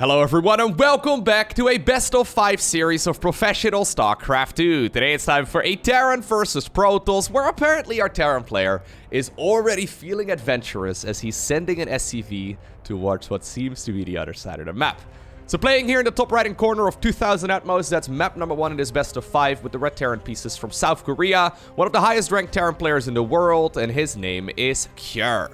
Hello everyone and welcome back to a best of 5 series of professional StarCraft 2. Today it's time for a Terran versus Protoss, where apparently our Terran player is already feeling adventurous as he's sending an SCV towards what seems to be the other side of the map. So playing here in the top right hand corner of 2000 Atmos, that's map number 1 in this best of 5 with the red Terran pieces from South Korea, one of the highest ranked Terran players in the world, and his name is Kjur.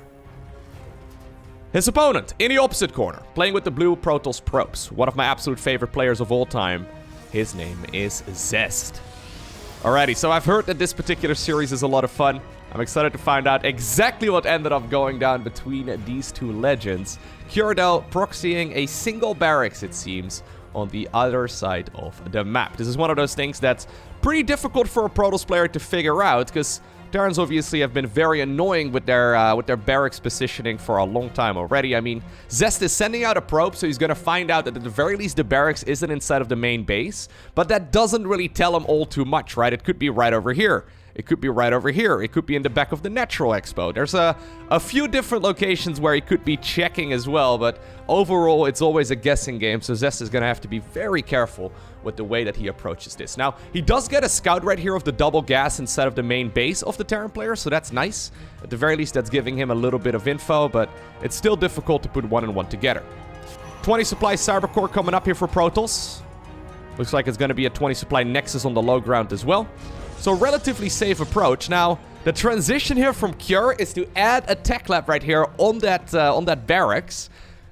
His opponent, in the opposite corner, playing with the blue Protoss Probes, one of my absolute favorite players of all time. His name is Zest. Alrighty, so I've heard that this particular series is a lot of fun. I'm excited to find out exactly what ended up going down between these two legends. Kjur, though, proxying a single barracks, it seems, on the other side of the map. This is one of those things that's pretty difficult for a Protoss player to figure out, because Terrans obviously have been very annoying with their barracks positioning for a long time already. I mean, Zest is sending out a probe, so he's going to find out that at the very least the barracks isn't inside of the main base. But that doesn't really tell him all too much, right? It could be right over here. It could be right over here. It could be in the back of the Natural Expo. There's a few different locations where he could be checking as well, but overall it's always a guessing game, so Zest is going to have to be very careful with the way that he approaches this. Now, he does get a scout right here of the double gas inside of the main base of the Terran player, so that's nice. At the very least, that's giving him a little bit of info, but it's still difficult to put one and one together. 20 supply Cybercore coming up here for Protoss. Looks like it's going to be a 20 supply Nexus on the low ground as well. So relatively safe approach. Now, the transition here from Kjur is to add a tech lab right here on that barracks.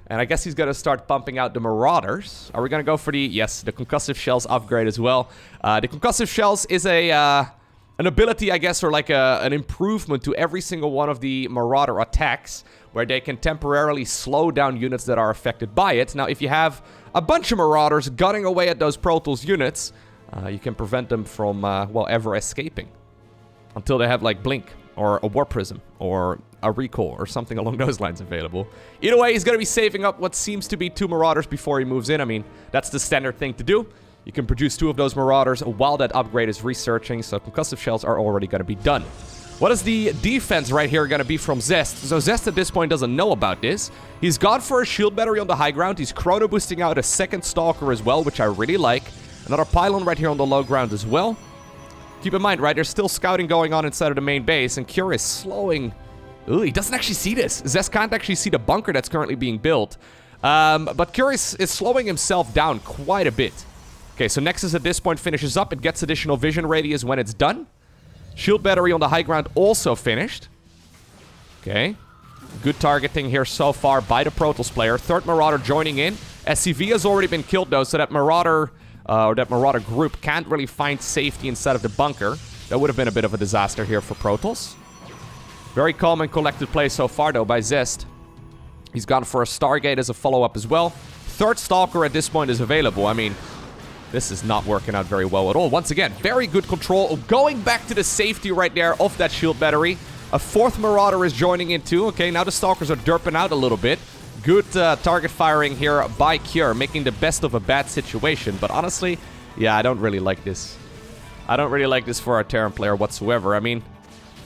And I guess he's going to start pumping out the Marauders. Are we going to go for the... Yes, the Concussive Shells upgrade as well. The Concussive Shells is an ability, I guess, or like an improvement to every single one of the Marauder attacks, where they can temporarily slow down units that are affected by it. Now, if you have a bunch of Marauders gunning away at those Protoss units, you can prevent them from, well, ever escaping. Until they have, like, Blink, or a Warp Prism, or a Recall, or something along those lines available. Either way, he's going to be saving up what seems to be 2 Marauders before he moves in. I mean, that's the standard thing to do. You can produce 2 of those Marauders while that upgrade is researching, so Concussive Shells are already going to be done. What is the defense right here going to be from Zest? So Zest at this point doesn't know about this. He's gone for a shield battery on the high ground. He's chrono boosting out a second Stalker as well, which I really like. Another pylon right here on the low ground as well. Keep in mind, right, there's still scouting going on inside of the main base, and Kjur is slowing... Ooh, he doesn't actually see this. Zest can't actually see the bunker that's currently being built. But Kjur is slowing himself down quite a bit. Okay, so Nexus at this point finishes up. It gets additional vision radius when it's done. Shield battery on the high ground also finished. Okay. Good targeting here so far by the Protoss player. Third Marauder joining in. SCV has already been killed, though, so that Marauder... or that Marauder group can't really find safety inside of the bunker. That would have been a bit of a disaster here for Protoss. Very calm and collected play so far, though, by Zest. He's gone for a Stargate as a follow-up as well. Third Stalker at this point is available. I mean, this is not working out very well at all. Once again, very good control. Going back to the safety right there of that shield battery. A 4th Marauder is joining in too. Okay, now the Stalkers are derping out a little bit. Good target firing here by Kjur, making the best of a bad situation. But honestly, yeah, I don't really like this. I don't really like this for our Terran player whatsoever. I mean,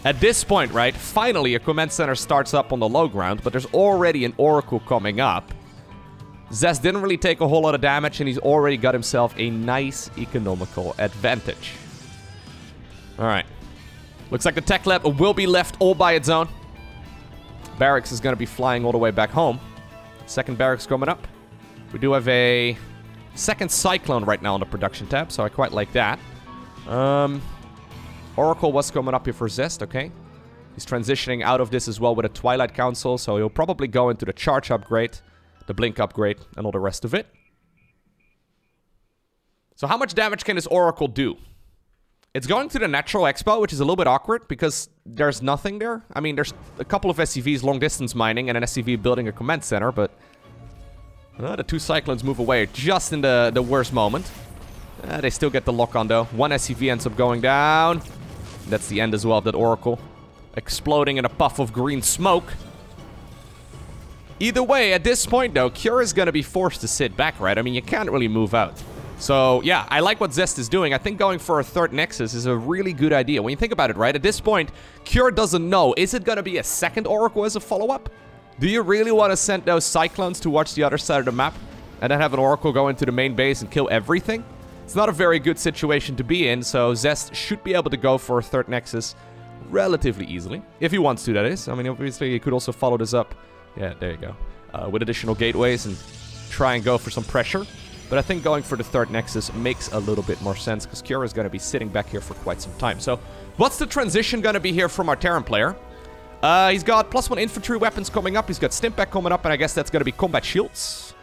at this point, right, finally a command center starts up on the low ground, but there's already an Oracle coming up. Zest didn't really take a whole lot of damage, and he's already got himself a nice economical advantage. Alright. Looks like the tech lab will be left all by its own. Barracks is going to be flying all the way back home. Second barracks coming up. We do have a second Cyclone right now on the production tab, so I quite like that. Oracle was coming up here for Zest, okay. He's transitioning out of this as well with a Twilight Council, so he'll probably go into the Charge upgrade, the Blink upgrade, and all the rest of it. So how much damage can this Oracle do? It's going to the Natural Expo, which is a little bit awkward because there's nothing there. I mean, there's a couple of SCVs long distance mining and an SCV building a command center, but the 2 Cyclones move away just in the worst moment. They still get the lock on, though. 1 SCV ends up going down. That's the end as well of that Oracle. Exploding in a puff of green smoke. Either way, at this point, though, Kjur is going to be forced to sit back, right? I mean, you can't really move out. So, yeah, I like what Zest is doing. I think going for a third Nexus is a really good idea. When you think about it, right? At this point, Kjur doesn't know. Is it going to be a second Oracle as a follow-up? Do you really want to send those Cyclones towards the other side of the map? and then have an Oracle go into the main base and kill everything. It's not a very good situation to be in, so Zest should be able to go for a third Nexus relatively easily. If he wants to, that is. I mean, obviously, he could also follow this up. Yeah, there you go. With additional gateways and try and go for some pressure. But I think going for the third Nexus makes a little bit more sense, because Kira is going to be sitting back here for quite some time. So, what's the transition going to be here from our Terran player? He's got +1 infantry weapons coming up. He's got Stimpak coming up, and I guess that's going to be combat shields.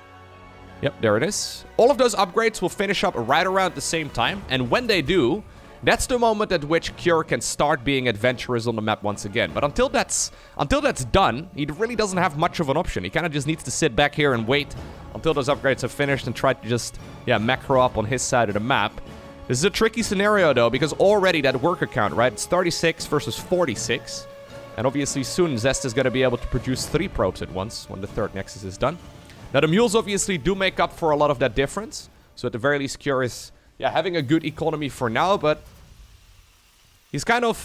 Yep, there it is. All of those upgrades will finish up right around the same time. And when they do, that's the moment at which Kira can start being adventurous on the map once again. But until that's done, he really doesn't have much of an option. He kind of just needs to sit back here and wait until those upgrades are finished and try to just, macro up on his side of the map. This is a tricky scenario, though, because already that worker count, right? It's 36 versus 46. And obviously soon Zest is going to be able to produce 3 probes at once when the third Nexus is done. Now, the mules obviously do make up for a lot of that difference. So at the very least, Kira is, having a good economy for now, but he's kind of,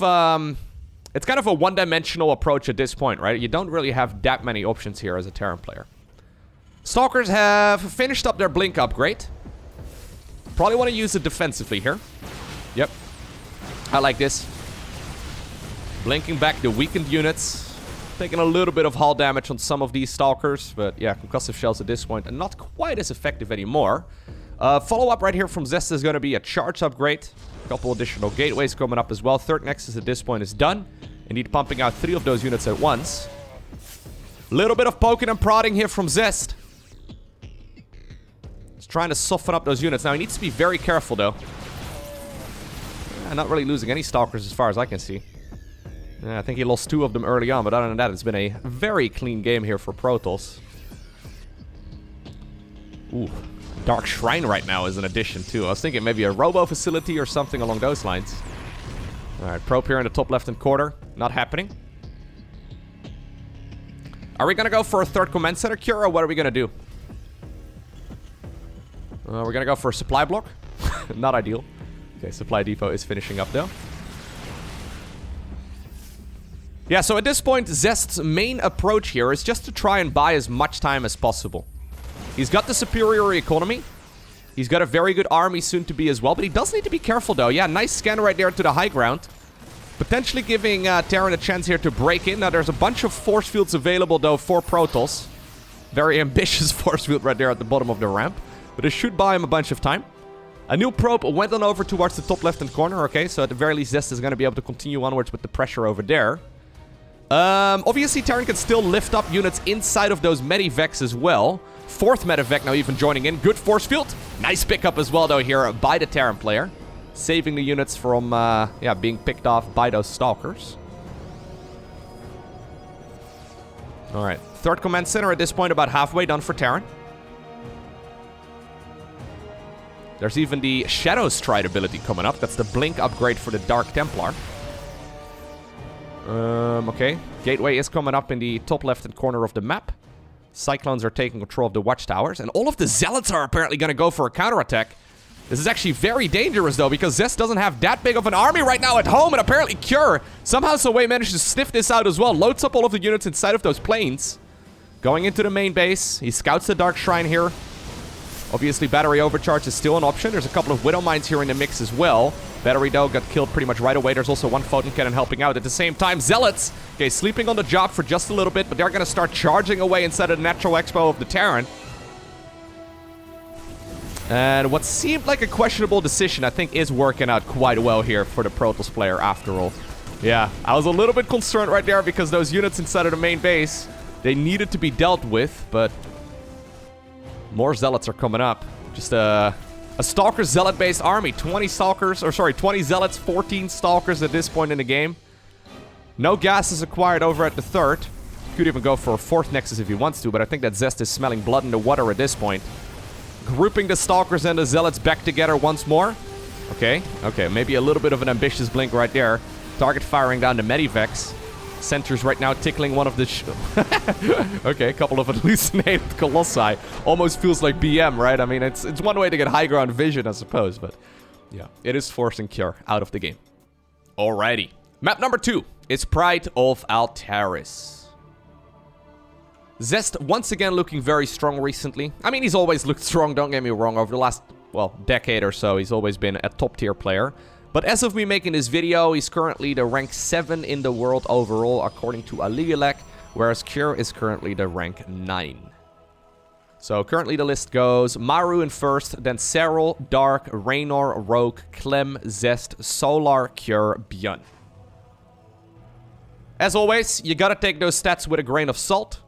it's kind of a one-dimensional approach at this point, right? You don't really have that many options here as a Terran player. Stalkers have finished up their blink upgrade. Probably want to use it defensively here. Yep. I like this. Blinking back the weakened units. Taking a little bit of hull damage on some of these Stalkers. But yeah, concussive shells at this point are not quite as effective anymore. Follow-up right here from Zest is going to be a charge upgrade. A couple additional gateways coming up as well. Third Nexus at this point is done. Indeed, pumping out 3 of those units at once. Little bit of poking and prodding here from Zest. He's trying to soften up those units. Now, he needs to be very careful, though. Not really losing any Stalkers as far as I can see. I think he lost 2 of them early on, but other than that, it's been a very clean game here for Protoss. Ooh, Dark Shrine right now is an addition, too. I was thinking maybe a Robo facility or something along those lines. Alright, probe here in the top left-hand corner. Not happening. Are we going to go for a third command center, Kira? What are we going to do? We're going to go for a supply block. Not ideal. Okay, supply depot is finishing up, though. Yeah, so at this point, Zest's main approach here is just to try and buy as much time as possible. He's got the superior economy. He's got a very good army soon to be as well, but he does need to be careful, though. Yeah, nice scan right there to the high ground. Potentially giving Terran a chance here to break in. Now, there's a bunch of force fields available, though, for Protoss. Very ambitious force field right there at the bottom of the ramp. But it should buy him a bunch of time. A new probe went on over towards the top left-hand corner. Okay, so at the very least, Zest is going to be able to continue onwards with the pressure over there. Obviously, Terran can still lift up units inside of those medivacs as well. 4th medivac now even joining in. Good force field. Nice pickup as well, though, here by the Terran player. Saving the units from, being picked off by those Stalkers. Alright. 3rd command center at this point about halfway done for Terran. There's even the Shadow Stride ability coming up. That's the blink upgrade for the Dark Templar. Okay. Gateway is coming up in the top left-hand corner of the map. Cyclones are taking control of the watchtowers. And all of the Zealots are apparently going to go for a counterattack. This is actually very dangerous, though, because Zest doesn't have that big of an army right now at home. And apparently Cure somehow some way managed to sniff this out as well. Loads up all of the units inside of those planes. Going into the main base. He scouts the Dark Shrine here. Obviously, battery overcharge is still an option. There's a couple of Widow Mines here in the mix as well. Battery, though, got killed pretty much right away. There's also 1 Photon Cannon helping out. At the same time, Zealots, okay, sleeping on the job for just a little bit, but they're going to start charging away inside of the natural expo of the Terran. And what seemed like a questionable decision, I think, is working out quite well here for the Protoss player after all. Yeah, I was a little bit concerned right there because those units inside of the main base, they needed to be dealt with, but more Zealots are coming up. Just a Stalker Zealot-based army. 20 Stalkers, or sorry, 20 Zealots, 14 Stalkers at this point in the game. No gas is acquired over at the 3rd. Could even go for a 4th Nexus if he wants to, but I think that Zest is smelling blood in the water at this point. Grouping the Stalkers and the Zealots back together once more. Okay, maybe a little bit of an ambitious blink right there. Target firing down the medivacs. Sentry's right now tickling one of the... okay, a couple of hallucinated Colossi. Almost feels like BM, right? I mean, it's one way to get high ground vision, I suppose, but yeah, it is forcing Cure out of the game. Alrighty. Map number 2 is Pride of Altaris. Zest, once again, looking very strong recently. I mean, he's always looked strong, don't get me wrong. Over the last, well, decade or so, he's always been a top-tier player. But as of me making this video, he's currently the rank 7 in the world overall, according to Alielek, whereas Cure is currently the rank 9. So currently the list goes Maru in first, then Serral, Dark, Raynor, Rogue, Clem, Zest, Solar, Cure, Björn. As always, you gotta take those stats with a grain of salt,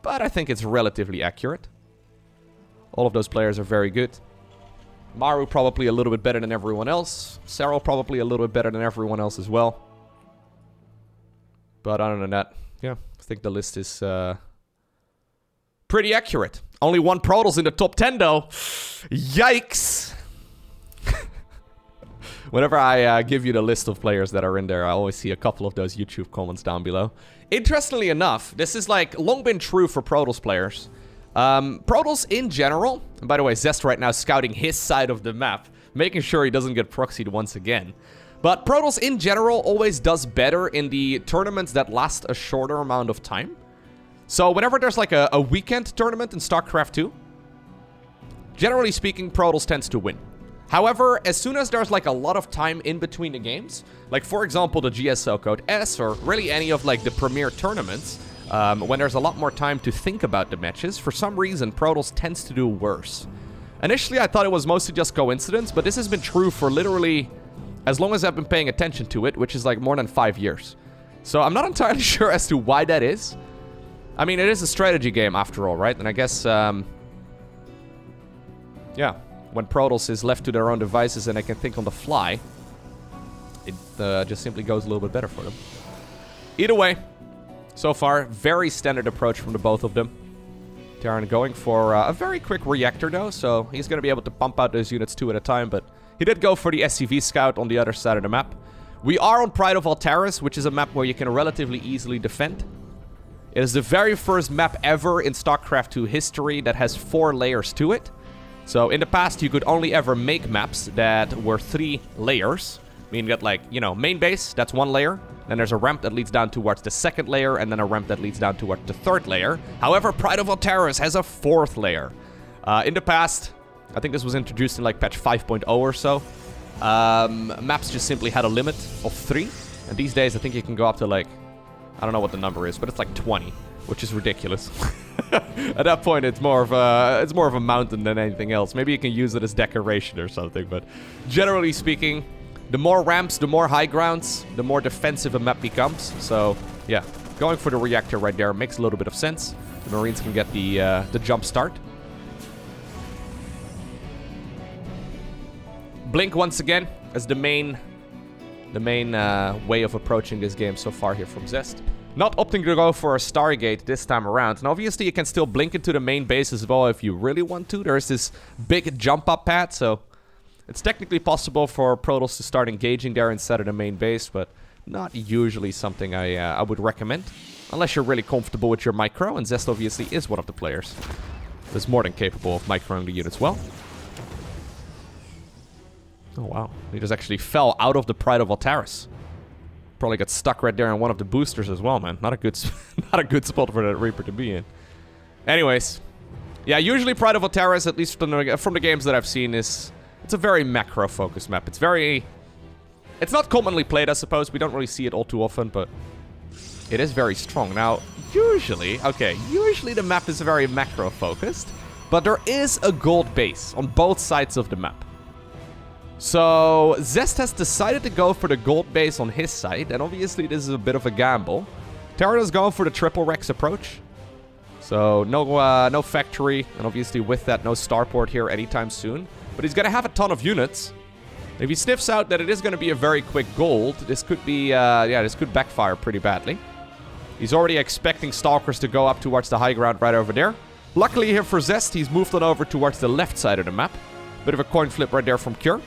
but I think it's relatively accurate. All of those players are very good. Maru probably a little bit better than everyone else. Serral probably a little bit better than everyone else as well. But other than that, yeah, I think the list is pretty accurate. Only one Protoss in the top 10 though. Yikes! Whenever I give you the list of players that are in there, I always see a couple of those YouTube comments down below. Interestingly enough, this is like long been true for Protoss players. Protoss in general, and by the way, Zest right now scouting his side of the map, making sure he doesn't get proxied once again. But Protoss in general always does better in the tournaments that last a shorter amount of time. So whenever there's like a weekend tournament in StarCraft 2, generally speaking, Protoss tends to win. However, as soon as there's like a lot of time in between the games, like for example the GSL Code S or really any of like the premier tournaments, when there's a lot more time to think about the matches, for some reason Protoss tends to do worse. Initially I thought it was mostly just coincidence, but this has been true for literally as long as I've been paying attention to it, which is like more than 5 years. So I'm not entirely sure as to why that is. I mean, it is a strategy game after all, right? And I guess, yeah, when Protoss is left to their own devices and they can think on the fly, it just simply goes a little bit better for them. Either way, so far, very standard approach from the both of them. Terran going for a very quick reactor though, so he's going to be able to pump out those units 2 at a time, but he did go for the SCV scout on the other side of the map. We are on Pride of Altaris, which is a map where you can relatively easily defend. It is the very first map ever in StarCraft 2 history that has 4 layers to it. So in the past, you could only ever make maps that were 3 layers. Meaning that, like, you know, main base, that's 1 layer. Then there's a ramp that leads down towards the 2nd layer, and then a ramp that leads down towards the 3rd layer. However, Pride of Altaris has a 4th layer. In the past, I think this was introduced in like patch 5.0 or so. Maps just simply had a limit of 3. And these days, I think you can go up to like, I don't know what the number is, but it's like 20, which is ridiculous. At that point, it's more of a mountain than anything else. Maybe you can use it as decoration or something, but generally speaking, the more ramps, the more high grounds, the more defensive a map becomes. So, yeah, going for the reactor right there makes a little bit of sense. The Marines can get the jump start. Blink once again as the main way of approaching this game so far here from Zest. Not opting to go for a Stargate this time around. And obviously you can still blink into the main base as well if you really want to. There's this big jump up pad, so it's technically possible for Protoss to start engaging there instead of the main base, but not usually something I would recommend. Unless you're really comfortable with your micro, and Zest obviously is one of the players that's more than capable of microing the units well. Oh wow, he just actually fell out of the Pride of Altaris. Probably got stuck right there in one of the boosters as well, man. Not a good spot for that Reaper to be in. Anyways, yeah, usually Pride of Altaris, at least from the games that I've seen, it's a very macro-focused map. It's not commonly played, I suppose. We don't really see it all too often, but it is very strong. Now, usually the map is very macro-focused, but there is a gold base on both sides of the map. So, Zest has decided to go for the gold base on his side, and obviously this is a bit of a gamble. Terran is going for the triple Rex approach. So, no factory, and obviously with that, no starport here anytime soon. But he's going to have a ton of units. If he sniffs out that it is going to be a very quick gold, this could be, this could backfire pretty badly. He's already expecting Stalkers to go up towards the high ground right over there. Luckily here for Zest, he's moved on over towards the left side of the map. Bit of a coin flip right there from Cure.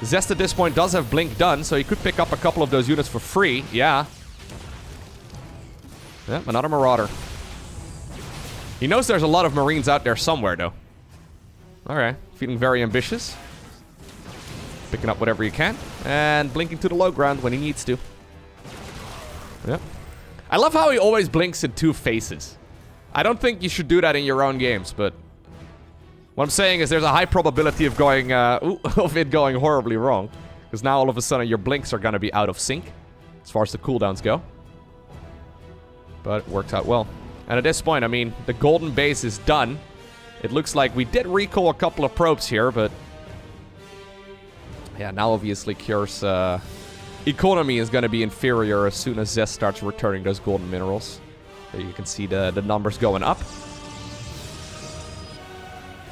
Zest at this point does have Blink done, so he could pick up a couple of those units for free. Yeah. Yep, another Marauder. He knows there's a lot of Marines out there somewhere, though. Alright, feeling very ambitious. Picking up whatever he can. And blinking to the low ground when he needs to. Yep. I love how he always blinks in 2 faces. I don't think you should do that in your own games, but what I'm saying is there's a high probability of going, of it going horribly wrong. Because now all of a sudden your blinks are gonna be out of sync, as far as the cooldowns go. But it worked out well. And at this point, I mean, the golden base is done. It looks like we did recall a couple of probes here, but yeah, now obviously Cure's economy is gonna be inferior as soon as Zest starts returning those golden minerals. There you can see the numbers going up.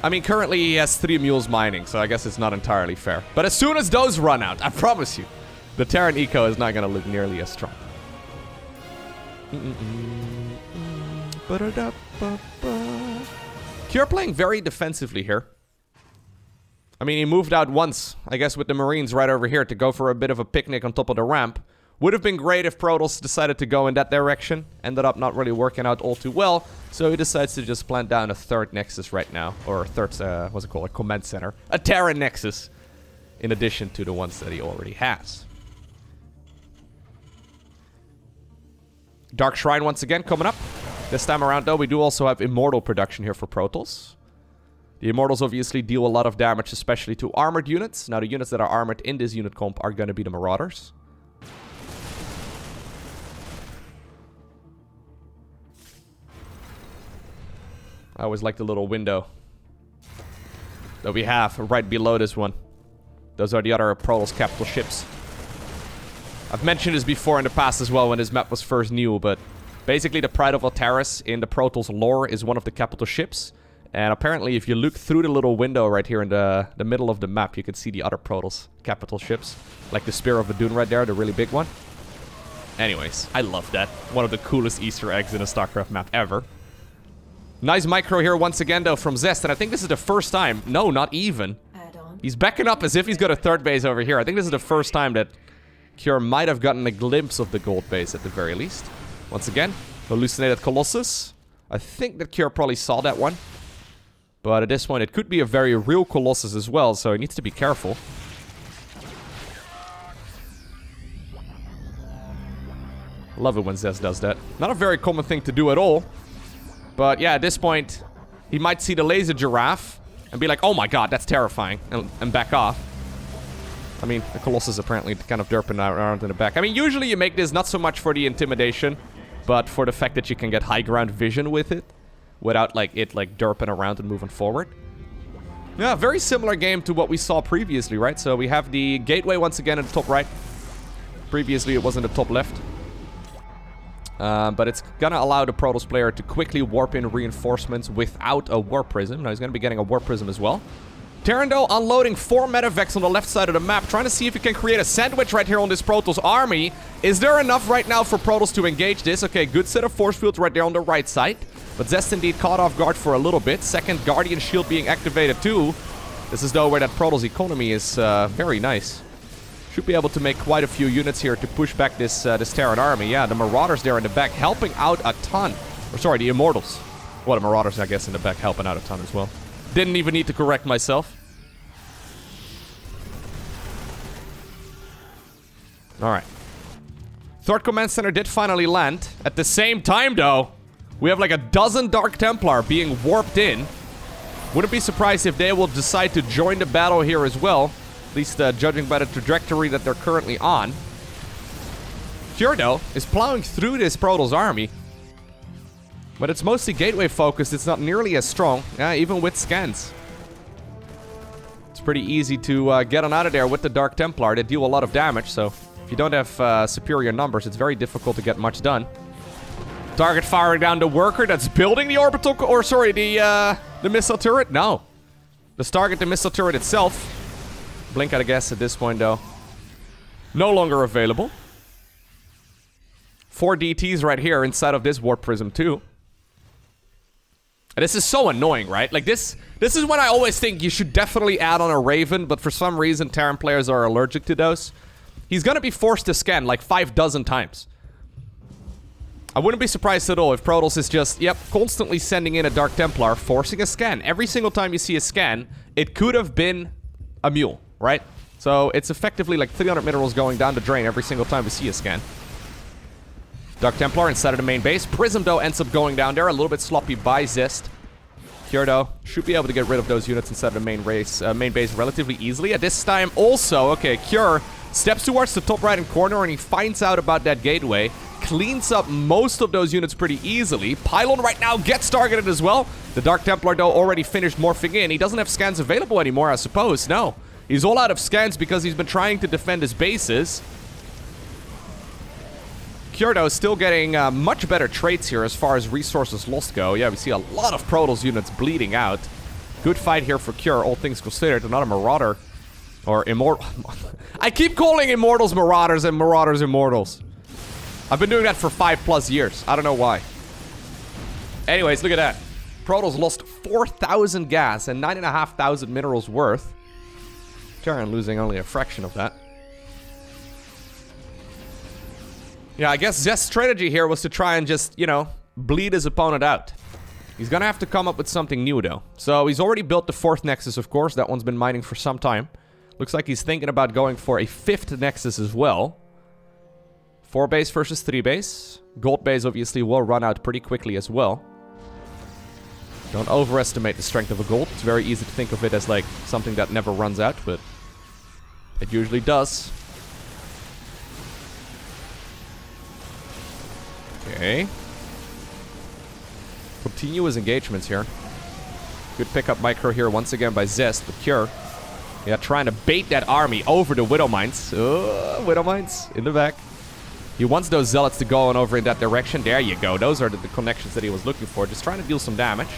I mean, currently he has 3 mules mining, so I guess it's not entirely fair. But as soon as those run out, I promise you, the Terran eco is not gonna look nearly as strong. Cure playing very defensively here. I mean, he moved out once, I guess, with the Marines right over here to go for a bit of a picnic on top of the ramp. Would have been great if Protoss decided to go in that direction. Ended up not really working out all too well. So he decides to just plant down a 3rd Nexus right now. Or a 3rd, what's it called? A command center. A Terran Nexus. In addition to the ones that he already has. Dark Shrine once again coming up. This time around, though, we do also have Immortal production here for Protoss. The Immortals obviously deal a lot of damage, especially to armored units. Now, the units that are armored in this unit comp are going to be the Marauders. I always like the little window that we have right below this one. Those are the other Protoss capital ships. I've mentioned this before in the past as well when this map was first new, but basically the Pride of Altaris in the Protoss lore is one of the capital ships. And apparently if you look through the little window right here in the middle of the map, you can see the other Protoss capital ships. Like the Spear of Adun right there, the really big one. Anyways, I love that. One of the coolest Easter eggs in a StarCraft map ever. Nice micro here once again, though, from Zest. And I think this is the first time... No, not even. He's backing up as if he's got a 3rd base over here. I think this is the first time that Cure might have gotten a glimpse of the gold base at the very least. Once again, hallucinated Colossus. I think that Cure probably saw that one. But at this point, it could be a very real Colossus as well, so he needs to be careful. Love it when Zest does that. Not a very common thing to do at all. But yeah, at this point, he might see the laser giraffe and be like, oh my god, that's terrifying, and back off. I mean, the Colossus apparently kind of derping around in the back. I mean, usually you make this not so much for the intimidation, but for the fact that you can get high ground vision with it, without like it like derping around and moving forward. Yeah, very similar game to what we saw previously, right? So we have the gateway once again in the top right. Previously, it was in the top left. But it's gonna allow the Protoss player to quickly warp in reinforcements without a Warp Prism. Now he's gonna be getting a Warp Prism as well. Terran, though, unloading 4 Medivacs on the left side of the map, trying to see if he can create a sandwich right here on this Protoss army. Is there enough right now for Protoss to engage this? Okay, good set of force fields right there on the right side. But Zest indeed caught off guard for a little bit. 2nd Guardian Shield being activated too. This is, though, where that Protoss economy is very nice. Should be able to make quite a few units here to push back this Terran army. Yeah, the Marauders there in the back helping out a ton. Or sorry, the Immortals. Well, the Marauders, I guess, in the back helping out a ton as well. Didn't even need to correct myself. Alright. 3rd Command Center did finally land. At the same time, though, we have like a dozen Dark Templar being warped in. Wouldn't be surprised if they will decide to join the battle here as well. At least judging by the trajectory that they're currently on. Cure, though, is plowing through this Protoss army. But it's mostly gateway focused. It's not nearly as strong, even with scans. It's pretty easy to get on out of there with the Dark Templar. They deal a lot of damage, so if you don't have superior numbers, it's very difficult to get much done. Target firing down the worker that's building the orbital... Or, sorry, the missile turret? No. Let's target the missile turret itself. Blink, I guess, at this point, though. No longer available. 4 DTs right here inside of this Warp Prism, too. And this is so annoying, right? Like, this is when I always think you should definitely add on a Raven, but for some reason, Terran players are allergic to those. He's gonna be forced to scan, like, 5 dozen times. I wouldn't be surprised at all if Protoss is just, yep, constantly sending in a Dark Templar, forcing a scan. Every single time you see a scan, it could have been a mule, right? So it's effectively like 300 minerals going down the drain every single time we see a scan. Dark Templar inside of the main base. Prism, though, ends up going down there. A little bit sloppy by Zest. Cure, though, should be able to get rid of those units inside of the main base relatively easily. At this time, also, okay, Cure steps towards the top right-hand corner, and he finds out about that gateway. Cleans up most of those units pretty easily. Pylon right now gets targeted as well. The Dark Templar, though, already finished morphing in. He doesn't have scans available anymore, I suppose. No. He's all out of scans because he's been trying to defend his bases. Kyoto is still getting much better traits here as far as resources lost go. Yeah, we see a lot of Protoss units bleeding out. Good fight here for Cure, all things considered. Another Marauder. Or Immortal. I keep calling Immortals Marauders and Marauders Immortals. I've been doing that for 5+ years. I don't know why. Anyways, look at that. Protoss lost 4,000 gas and 9,500 minerals worth. Terran losing only a fraction of that. Yeah, I guess Zest's strategy here was to try and just, you know, bleed his opponent out. He's gonna have to come up with something new, though. So he's already built the 4th Nexus, of course. That one's been mining for some time. Looks like he's thinking about going for a 5th Nexus as well. 4 base versus 3 base. Gold base obviously will run out pretty quickly as well. Don't overestimate the strength of a gold. It's very easy to think of it as like something that never runs out, but it usually does. Okay. Continuous engagements here. Good pickup micro here once again by Zest with Cure. Yeah, trying to bait that army over the Widow Mines. Widow Mines in the back. He wants those Zealots to go on over in that direction. There you go. Those are the connections that he was looking for. Just trying to deal some damage.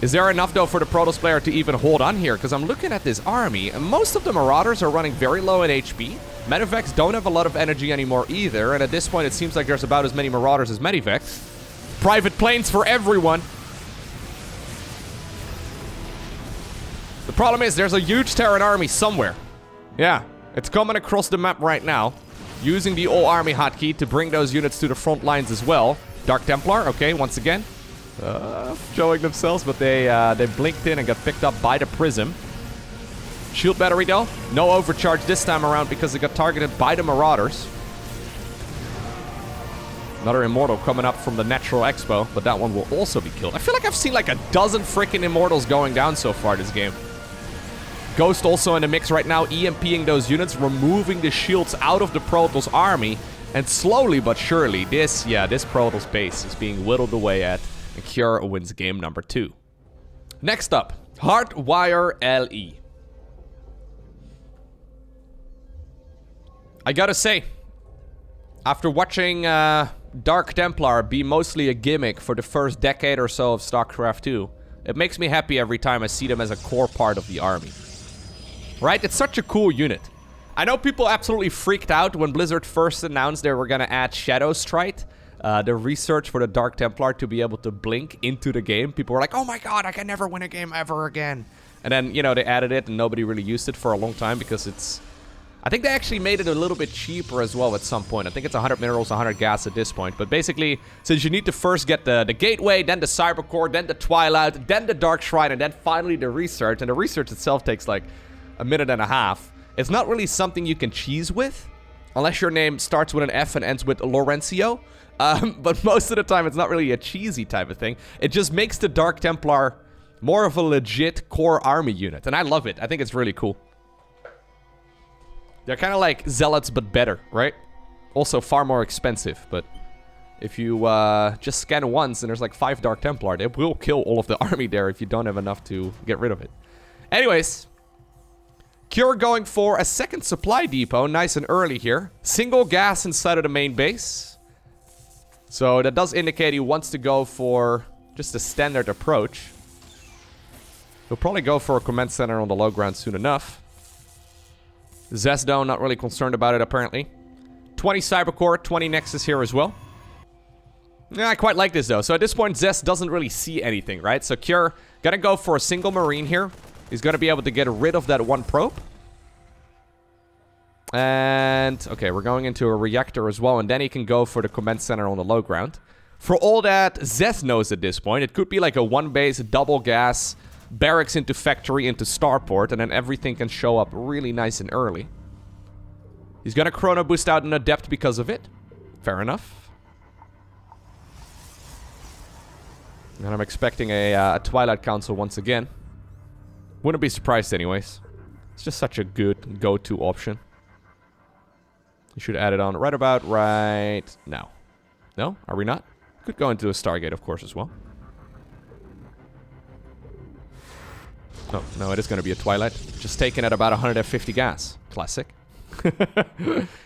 Is there enough, though, for the Protoss player to even hold on here? Because I'm looking at this army, and most of the Marauders are running very low in HP. Medivacs don't have a lot of energy anymore either, and at this point it seems like there's about as many Marauders as Medivacs. Private planes for everyone. The problem is there's a huge Terran army somewhere. Yeah, it's coming across the map right now. Using the all-army hotkey to bring those units to the front lines as well. Dark Templar, okay, once again. Showing themselves, but they blinked in and got picked up by the Prism. Shield battery, though. No overcharge this time around because it got targeted by the Marauders. Another Immortal coming up from the Natural Expo, but that one will also be killed. I feel like I've seen like a dozen freaking Immortals going down so far this game. Ghost also in the mix right now, EMPing those units, removing the shields out of the Protoss army. And slowly but surely, this Protoss base is being whittled away at. And Cure wins game number 2. Next up, Hardwire LE. I gotta say, after watching Dark Templar be mostly a gimmick for the first decade or so of StarCraft 2, it makes me happy every time I see them as a core part of the army. Right? It's such a cool unit. I know people absolutely freaked out when Blizzard first announced they were gonna add Shadow Strike, the research for the Dark Templar to be able to blink into the game. People were like, oh my god, I can never win a game ever again. And then, you know, they added it and nobody really used it for a long time because it's... I think they actually made it a little bit cheaper as well at some point. I think it's 100 minerals, 100 gas at this point. But basically, since you need to first get the gateway, then the Cyber Core, then the Twilight, then the Dark Shrine, and then finally the research. And the research itself takes like a minute and a half. It's not really something you can cheese with, unless your name starts with an F and ends with Laurencio. But most of the time, it's not really a cheesy type of thing. It just makes the Dark Templar more of a legit core army unit. And I love it. I think it's really cool. They're kind of like Zealots, but better, right? Also far more expensive, but if you just scan once and there's like 5 Dark Templar, they will kill all of the army there if you don't have enough to get rid of it. Anyways, Cure going for a second supply depot, nice and early here. Single gas inside of the main base. So that does indicate he wants to go for just a standard approach. He'll probably go for a command center on the low ground soon enough. Zest, though, not really concerned about it, apparently. 20 Cybercore, 20 Nexus here as well. Yeah, I quite like this, though. So at this point, Zest doesn't really see anything, right? So Cure gonna go for a single Marine here. He's gonna be able to get rid of that one probe. And, okay, we're going into a reactor as well. And then he can go for the command center on the low ground. For all that Zest knows at this point, it could be like a one-base, double gas... barracks into factory into starport, and then everything can show up really nice and early. He's gonna chrono boost out an adept because of it. Fair enough. And I'm expecting a Twilight Council once again. Wouldn't be surprised anyways. It's just such a good go-to option. You should add it on right now. No? Are we not? Could go into a Stargate, of course, as well. Oh, no, it is going to be a Twilight. Just taken at about 150 gas. Classic.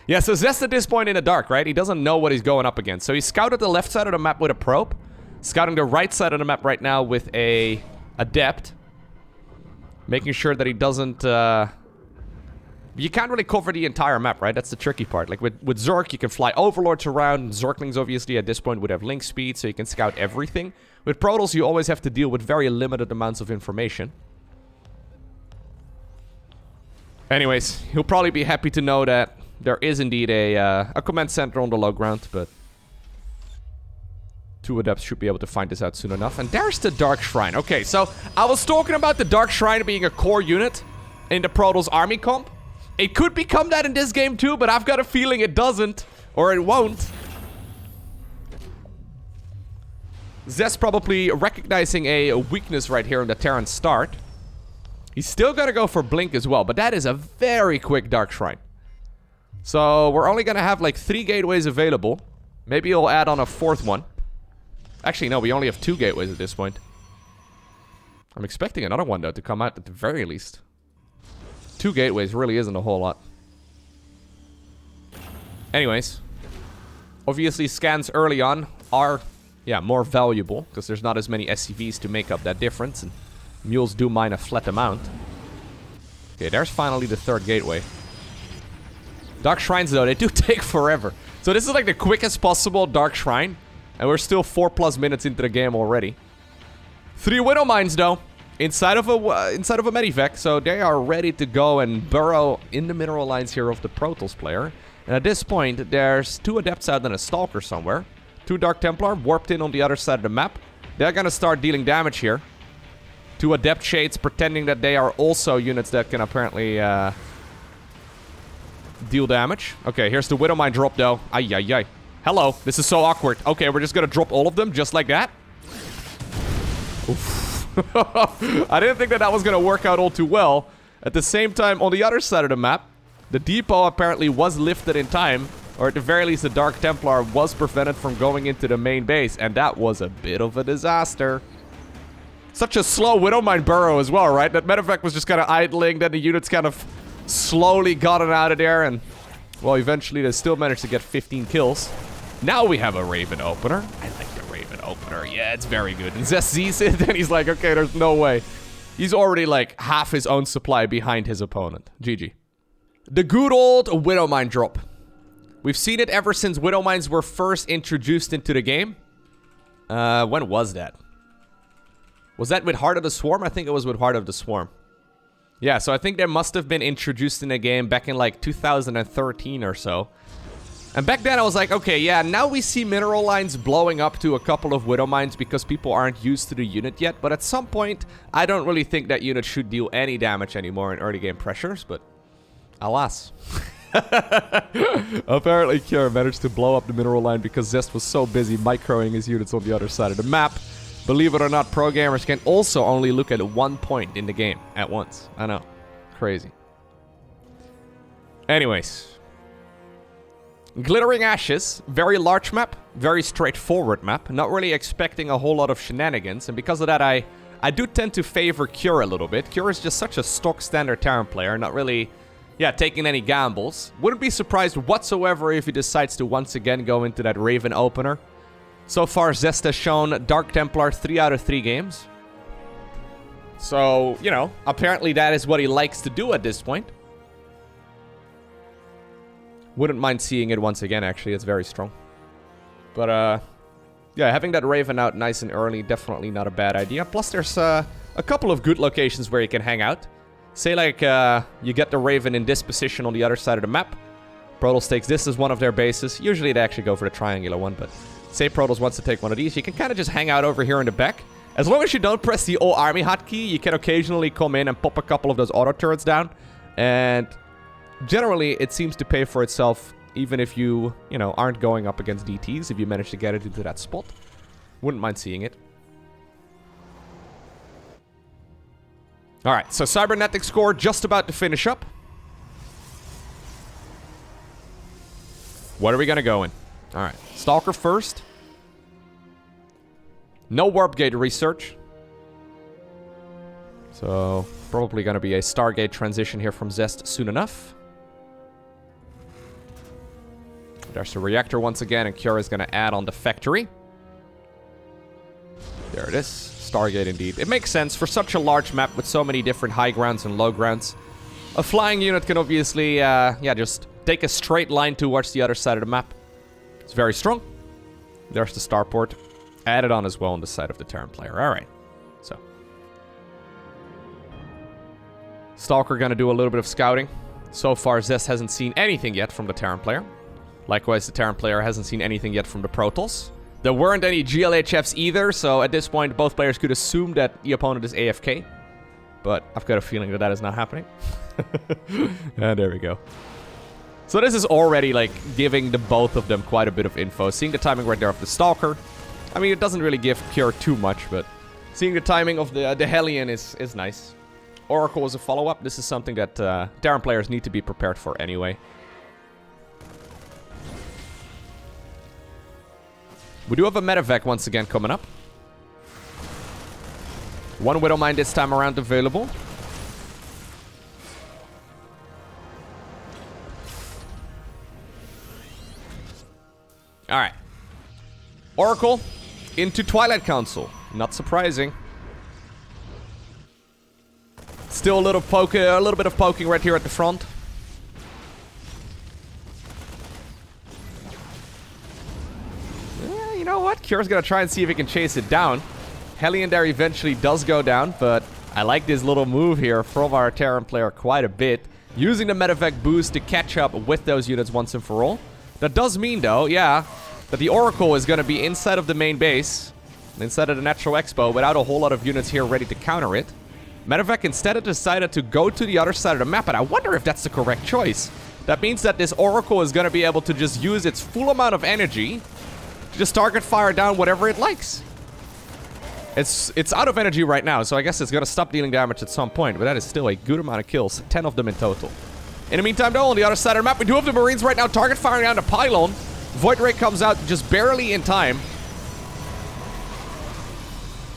Yeah, so Zest at this point in the dark, right? He doesn't know what he's going up against. So he scouted the left side of the map with a probe. Scouting the right side of the map right now with a Adept. Making sure that he doesn't... You can't really cover the entire map, right? That's the tricky part. Like with Zerg, you can fly Overlords around. Zerglings, obviously, at this point would have link speed, so you can scout everything. With Protoss, you always have to deal with very limited amounts of information. Anyways, he'll probably be happy to know that there is indeed a command center on the low ground, but 2 Adepts should be able to find this out soon enough. And there's the Dark Shrine. Okay, so I was talking about the Dark Shrine being a core unit in the Protoss army comp. It could become that in this game too, but I've got a feeling it doesn't, or it won't. Zest probably recognizing a weakness right here in the Terran start. He's still gonna go for Blink as well, but that is a very quick Dark Shrine. So we're only gonna have like 3 gateways available. Maybe he'll add on a 4th one. Actually, no, we only have 2 gateways at this point. I'm expecting another one though to come out at the very least. 2 gateways really isn't a whole lot. Anyways. Obviously, scans early on are, yeah, more valuable. Because there's not as many SCVs to make up that difference. And mules do mine a flat amount. Okay, there's finally the 3rd gateway. Dark Shrines, though, they do take forever. So this is like the quickest possible Dark Shrine. And we're still 4+ minutes into the game already. 3 Widow Mines, though. Inside of a Medivac, so they are ready to go and burrow in the mineral lines here of the Protoss player. And at this point, there's 2 Adepts out and a Stalker somewhere. 2 Dark Templar warped in on the other side of the map. They're gonna start dealing damage here. 2 Adept Shades pretending that they are also units that can apparently deal damage. Okay, here's the Widow Mine drop though. Ay, ay, ay. Hello, this is so awkward. Okay, we're just gonna drop all of them just like that. Oof. I didn't think that was going to work out all too well. At the same time, on the other side of the map, the depot apparently was lifted in time. Or at the very least, the Dark Templar was prevented from going into the main base. And that was a bit of a disaster. Such a slow Widowmine burrow as well, right? That Medevac was just kind of idling. Then the units kind of slowly got it out of there. And, well, eventually they still managed to get 15 kills. Now we have a Raven opener. I like the Raven opener. Yeah, it's very good. And Zest sees it, and he's like, okay, there's no way. He's already like half his own supply behind his opponent. GG. The good old Widowmine drop. We've seen it ever since Widowmines were first introduced into the game. When was that? Was that with Heart of the Swarm? I think it was with Heart of the Swarm. Yeah, so I think they must have been introduced in the game back in like 2013 or so. And back then I was like, okay, yeah, now we see mineral lines blowing up to a couple of Widow Mines because people aren't used to the unit yet. But at some point, I don't really think that unit should deal any damage anymore in early game pressures, but alas. Apparently Kira managed to blow up the mineral line because Zest was so busy microing his units on the other side of the map. Believe it or not, pro gamers can also only look at 1 point in the game at once. I know. Crazy. Anyways. Glittering Ashes, very large map, very straightforward map, not really expecting a whole lot of shenanigans, and because of that I do tend to favor Cure a little bit. Cure is just such a stock standard Terran player, not really, yeah, taking any gambles. Wouldn't be surprised whatsoever if he decides to once again go into that Raven opener. So far, Zest has shown Dark Templar 3 out of 3 games. So, you know, apparently that is what he likes to do at this point. Wouldn't mind seeing it once again, actually. It's very strong. But, yeah, having that Raven out nice and early, definitely not a bad idea. Plus, there's a couple of good locations where you can hang out. Say, like, you get the Raven in this position on the other side of the map. Protoss takes this as one of their bases. Usually, they actually go for the triangular one, but say Protoss wants to take one of these, you can kind of just hang out over here in the back. As long as you don't press the all army hotkey, you can occasionally come in and pop a couple of those auto turrets down. And generally, it seems to pay for itself even if you know, aren't going up against DTs, if you manage to get it into that spot. Wouldn't mind seeing it. Alright, so Cybernetic score just about to finish up. What are we gonna go in? Alright, Stalker first. No Warp Gate research. So, probably gonna be a Stargate transition here from Zest soon enough. There's the reactor once again, and Cure is gonna add on the factory. There it is. Stargate indeed. It makes sense for such a large map with so many different high grounds and low grounds. A flying unit can obviously, yeah, just take a straight line towards the other side of the map. It's very strong. There's the starport. Added on as well on the side of the Terran player. Alright. So. Stalker gonna do a little bit of scouting. So far, Zest hasn't seen anything yet from the Terran player. Likewise, the Terran player hasn't seen anything yet from the Protoss. There weren't any GLHFs either, so at this point, both players could assume that the opponent is AFK. But I've got a feeling that that is not happening. And there we go. So this is already, like, giving the both of them quite a bit of info. Seeing the timing right there of the Stalker. I mean, it doesn't really give Cure too much, but seeing the timing of the Hellion is nice. Oracle is a follow-up. This is something that Terran players need to be prepared for anyway. We do have a medevac once again coming up. One Widowmine this time around available. Alright. Oracle into Twilight Council. Not surprising. Still a little bit of poking right here at the front. You know what? Cure's gonna try and see if he can chase it down. Hellion there eventually does go down, but I like this little move here from our Terran player quite a bit. Using the medevac boost to catch up with those units once and for all. That does mean, though, yeah, that the Oracle is gonna be inside of the main base, inside of the Natural Expo, without a whole lot of units here ready to counter it. Medevac instead have decided to go to the other side of the map, and I wonder if that's the correct choice. That means that this Oracle is gonna be able to just use its full amount of energy to just target fire down whatever it likes. It's out of energy right now, so I guess it's gonna stop dealing damage at some point, but that is still a good amount of kills, 10 of them in total. In the meantime, though, on the other side of the map, we do have the Marines right now target firing down the pylon. Void Ray comes out just barely in time.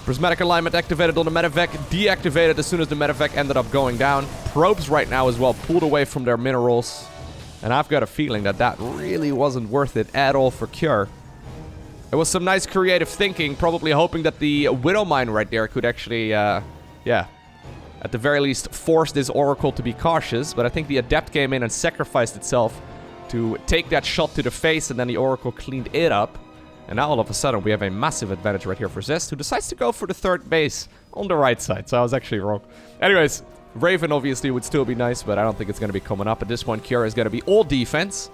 Prismatic alignment activated on the medevac, deactivated as soon as the medevac ended up going down. Probes right now as well pulled away from their minerals. And I've got a feeling that that really wasn't worth it at all for Cure. It was some nice creative thinking, probably hoping that the Widowmine right there could actually, yeah, at the very least force this Oracle to be cautious. But I think the Adept came in and sacrificed itself to take that shot to the face, and then the Oracle cleaned it up. And now all of a sudden we have a massive advantage right here for Zest, who decides to go for the third base on the right side. So I was actually wrong. Anyways, Raven obviously would still be nice, but I don't think it's going to be coming up. At this point, Cure is going to be all defense.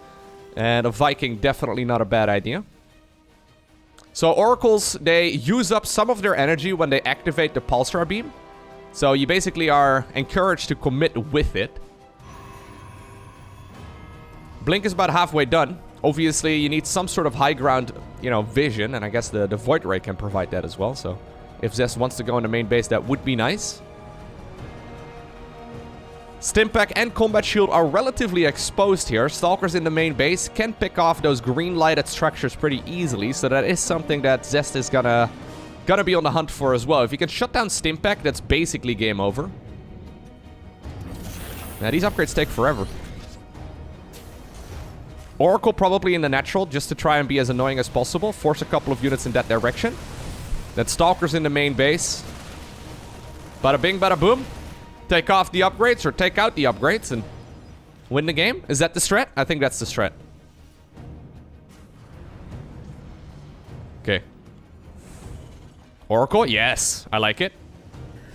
And a Viking, definitely not a bad idea. So Oracles, they use up some of their energy when they activate the Pulsar Beam. So you basically are encouraged to commit with it. Blink is about halfway done. Obviously, you need some sort of high ground, you know, vision, and I guess the Void Ray can provide that as well. So if Zest wants to go in the main base, that would be nice. Stimpack and Combat Shield are relatively exposed here. Stalkers in the main base can pick off those green lighted structures pretty easily, so that is something that Zest is gonna be on the hunt for as well. If you can shut down Stimpack, that's basically game over. Now, these upgrades take forever. Oracle probably in the natural, just to try and be as annoying as possible. Force a couple of units in that direction. Then Stalkers in the main base. Bada bing, bada boom. Take off the upgrades, or take out the upgrades, and win the game. Is that the strat? I think that's the strat. Okay. Oracle, yes. I like it.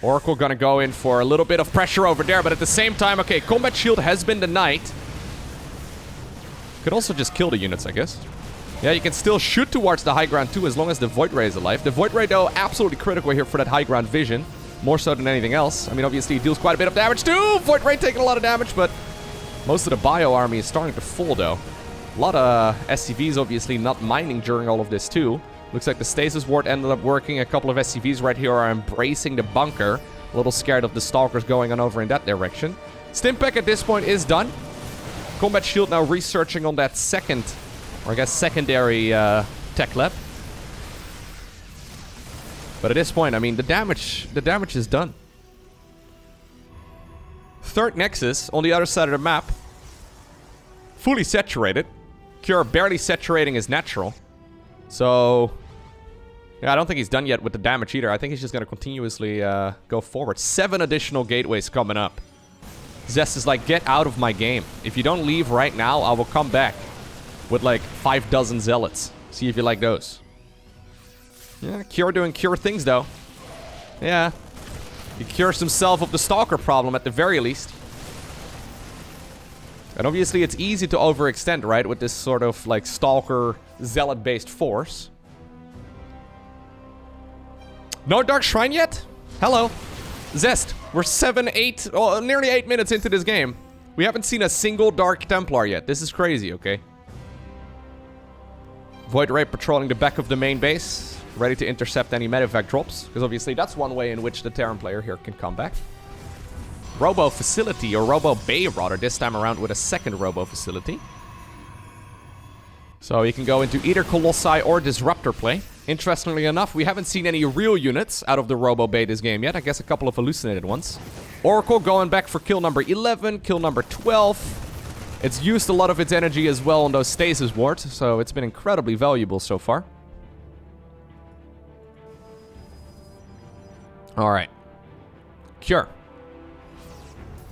Oracle gonna go in for a little bit of pressure over there, but at the same time, okay, Combat Shield has been denied. Could also just kill the units, I guess. Yeah, you can still shoot towards the high ground too, as long as the Void Ray is alive. The Void Ray, though, absolutely critical here for that high ground vision. More so than anything else. I mean, obviously, it deals quite a bit of damage too! Void Ray taking a lot of damage, but most of the Bio army is starting to fall, though. A lot of SCVs obviously not mining during all of this too. Looks like the stasis ward ended up working. A couple of SCVs right here are embracing the bunker. A little scared of the stalkers going on over in that direction. Stimpack at this point is done. Combat shield now researching on that second, or I guess secondary tech lab. But at this point, I mean, the damage is done. Third Nexus on the other side of the map. Fully saturated. Cure barely saturating his natural. So, yeah, I don't think he's done yet with the damage either. I think he's just going to continuously go forward. 7 additional gateways coming up. Zest is like, get out of my game. If you don't leave right now, I will come back with like 5 dozen Zealots. See if you like those. Yeah, Cure doing Cure things though. Yeah. He cures himself of the Stalker problem at the very least. And obviously it's easy to overextend, right? With this sort of like Stalker Zealot-based force. No Dark Shrine yet? Hello. Zest, we're nearly 8 minutes into this game. We haven't seen a single Dark Templar yet. This is crazy, okay? Void Ray patrolling the back of the main base. Ready to intercept any medevac drops. Because obviously that's one way in which the Terran player here can come back. Robo Facility, or Robo Bay rather, this time around with a second Robo Facility. So you can go into either Colossi or Disruptor play. Interestingly enough, we haven't seen any real units out of the Robo Bay this game yet. I guess a couple of hallucinated ones. Oracle going back for kill number 11, kill number 12. It's used a lot of its energy as well on those stasis wards, so it's been incredibly valuable so far. Alright. Cure.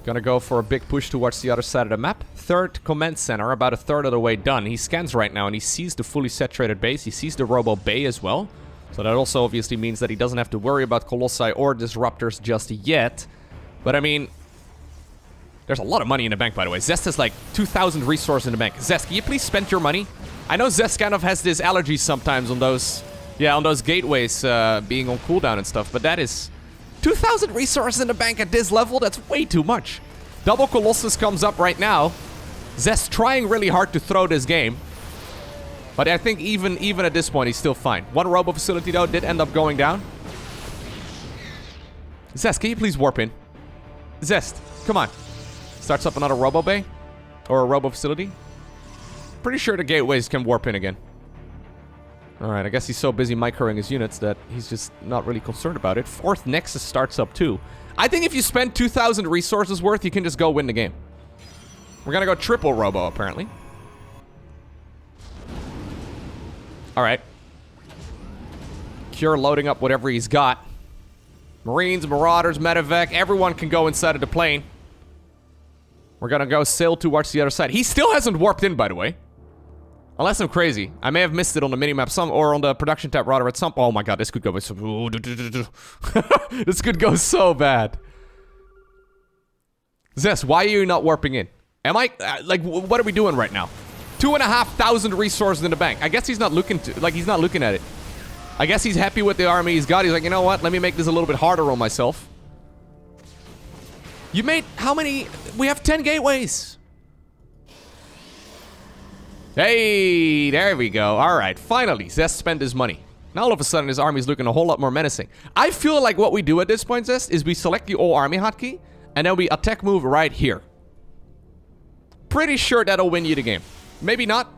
Gonna go for a big push towards the other side of the map. Third command center, about a third of the way done. He scans right now and he sees the fully saturated base. He sees the Robo Bay as well. So that also obviously means that he doesn't have to worry about Colossi or Disruptors just yet. But I mean, there's a lot of money in the bank, by the way. Zest has like 2,000 resources in the bank. Zest, can you please spend your money? I know Zest kind of has this allergy sometimes on those, yeah, on those gateways being on cooldown and stuff, but that is 2,000 resources in the bank at this level. That's way too much. Double Colossus comes up right now. Zest trying really hard to throw this game. But I think even at this point, he's still fine. One Robo Facility, though, did end up going down. Zest, can you please warp in? Zest, come on. Starts up another Robo Bay. Or a Robo Facility. Pretty sure the gateways can warp in again. Alright, I guess he's so busy microing his units that he's just not really concerned about it. Fourth Nexus starts up too. I think if you spend 2,000 resources worth, you can just go win the game. We're gonna go triple Robo, apparently. Alright. Cure loading up whatever he's got. Marines, Marauders, Medevac, everyone can go inside of the plane. We're gonna go sail towards the other side. He still hasn't warped in, by the way. Unless I'm crazy. I may have missed it on the minimap or on the production tab rather at some... Oh my god, this could go... This could go so bad. Zest, why are you not warping in? Am I... like, what are we doing right now? 2,500 resources in the bank. I guess he's not looking to... Like, he's not looking at it. I guess he's happy with the army he's got. He's like, you know what? Let me make this a little bit harder on myself. You made... How many... We have 10 gateways. Hey, there we go. Alright, finally, Zest spent his money. Now all of a sudden his army's looking a whole lot more menacing. I feel like what we do at this point, Zest, is we select the all army hotkey, and then we attack move right here. Pretty sure that'll win you the game. Maybe not.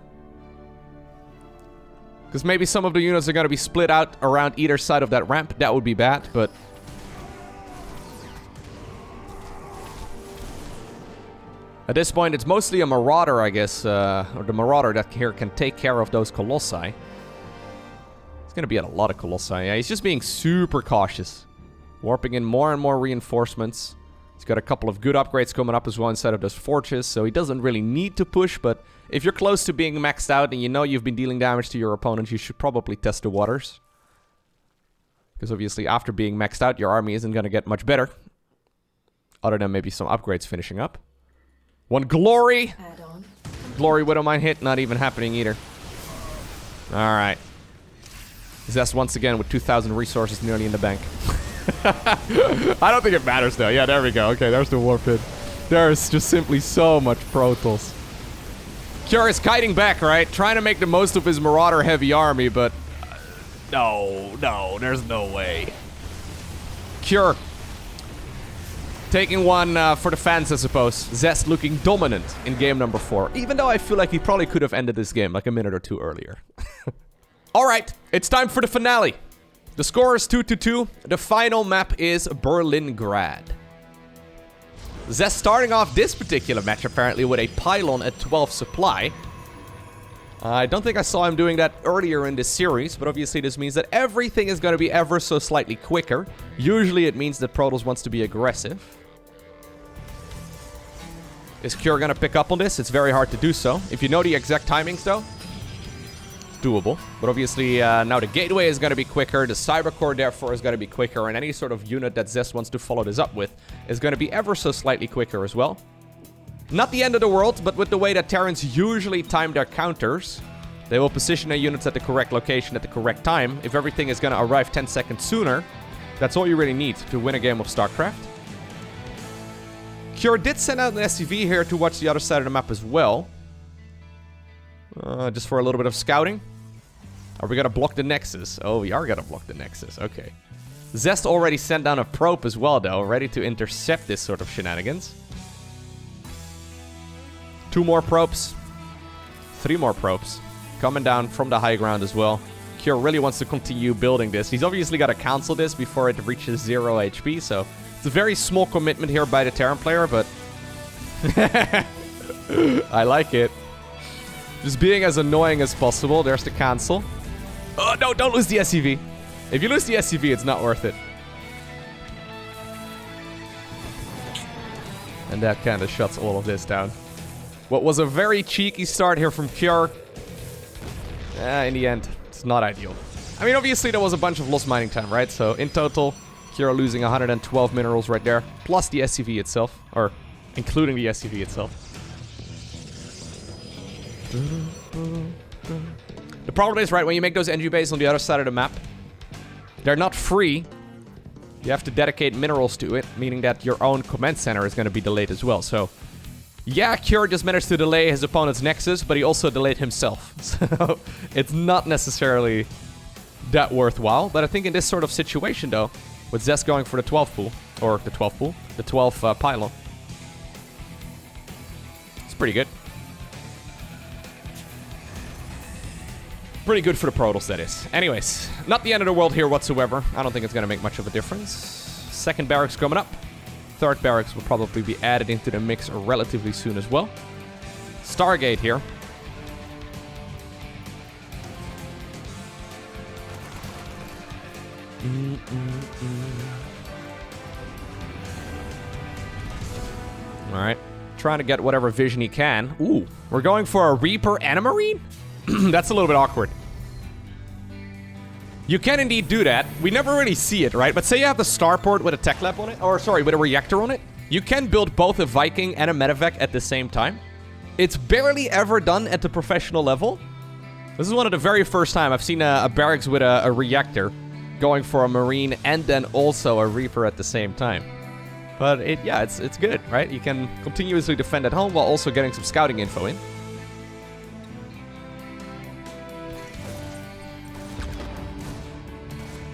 Because maybe some of the units are going to be split out around either side of that ramp. That would be bad, but... At this point, it's mostly a Marauder, I guess, or the Marauder that here can take care of those Colossi. He's going to be at a lot of Colossi. Yeah, he's just being super cautious. Warping in more and more reinforcements. He's got a couple of good upgrades coming up as well inside of those forges, so he doesn't really need to push, but if you're close to being maxed out and you know you've been dealing damage to your opponent, you should probably test the waters. Because obviously after being maxed out, your army isn't going to get much better. Other than maybe some upgrades finishing up. One Glory! Glory Widowmine hit, not even happening either. Alright. Zest once again with 2,000 resources nearly in the bank. I don't think it matters though. Yeah, there we go. Okay, there's the warp hit. There's just simply so much Protoss. Cure is kiting back, right? Trying to make the most of his Marauder heavy army, but... no, there's no way. Cure. Taking one for the fans, I suppose. Zest looking dominant in game number 4. Even though I feel like he probably could have ended this game like a minute or two earlier. Alright, it's time for the finale. The score is 2-2. The final map is Berlingrad. Zest starting off this particular match apparently with a pylon at 12 supply. I don't think I saw him doing that earlier in this series, but obviously this means that everything is going to be ever so slightly quicker. Usually it means that Protoss wants to be aggressive. Is Cure going to pick up on this? It's very hard to do so. If you know the exact timings though, it's doable. But obviously now the gateway is going to be quicker, the cyber core therefore is going to be quicker, and any sort of unit that Zest wants to follow this up with is going to be ever so slightly quicker as well. Not the end of the world, but with the way that Terrans usually time their counters, they will position their units at the correct location at the correct time. If everything is going to arrive 10 seconds sooner, that's all you really need to win a game of StarCraft. Cure did send out an SCV here to watch the other side of the map as well. Just for a little bit of scouting. Are we going to block the Nexus? Oh, we are going to block the Nexus. Okay. Zest already sent down a probe as well, though, ready to intercept this sort of shenanigans. 2 more probes. 3 more probes. Coming down from the high ground as well. Cure really wants to continue building this. He's obviously got to cancel this before it reaches 0 HP, so it's a very small commitment here by the Terran player, but I like it. Just being as annoying as possible. There's the cancel. Oh, no, don't lose the SCV. If you lose the SCV, it's not worth it. And that kind of shuts all of this down. What was a very cheeky start here from Cure. In the end, it's not ideal. I mean, obviously, there was a bunch of lost mining time, right? So, in total, Cure losing 112 minerals right there. Plus the SCV itself. Or, including the SCV itself. The problem is, right, when you make those NG bases on the other side of the map, they're not free. You have to dedicate minerals to it, meaning that your own command center is going to be delayed as well. So, yeah, Cure just managed to delay his opponent's Nexus, but he also delayed himself. So, it's not necessarily that worthwhile. But I think in this sort of situation, though, with Zest going for the 12 pool, or the 12 pool, the 12 pylon, it's pretty good. Pretty good for the Protoss, that is. Anyways, not the end of the world here whatsoever. I don't think it's going to make much of a difference. Second barracks coming up. Third barracks will probably be added into the mix relatively soon as well. Stargate here. Alright. Trying to get whatever vision he can. Ooh, we're going for a Reaper and a Marine? That's a little bit awkward. You can indeed do that. We never really see it, right? But say you have the starport with a tech lab on it, or sorry, with a reactor on it. You can build both a Viking and a medevac at the same time. It's barely ever done at the professional level. This is one of the very first time I've seen a barracks with a reactor going for a Marine and then also a Reaper at the same time. But yeah, it's good, right? You can continuously defend at home while also getting some scouting info in.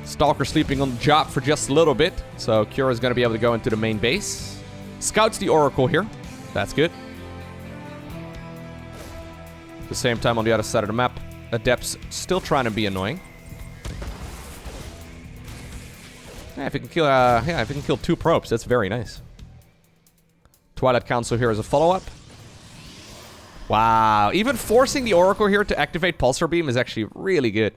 Stalker sleeping on the job for just a little bit. So Cure is going to be able to go into the main base. Scouts the Oracle here. That's good. At the same time, on the other side of the map, Adept's still trying to be annoying. Yeah, if you can kill 2 probes, that's very nice. Twilight Council here as a follow-up. Wow, even forcing the Oracle here to activate Pulsar Beam is actually really good.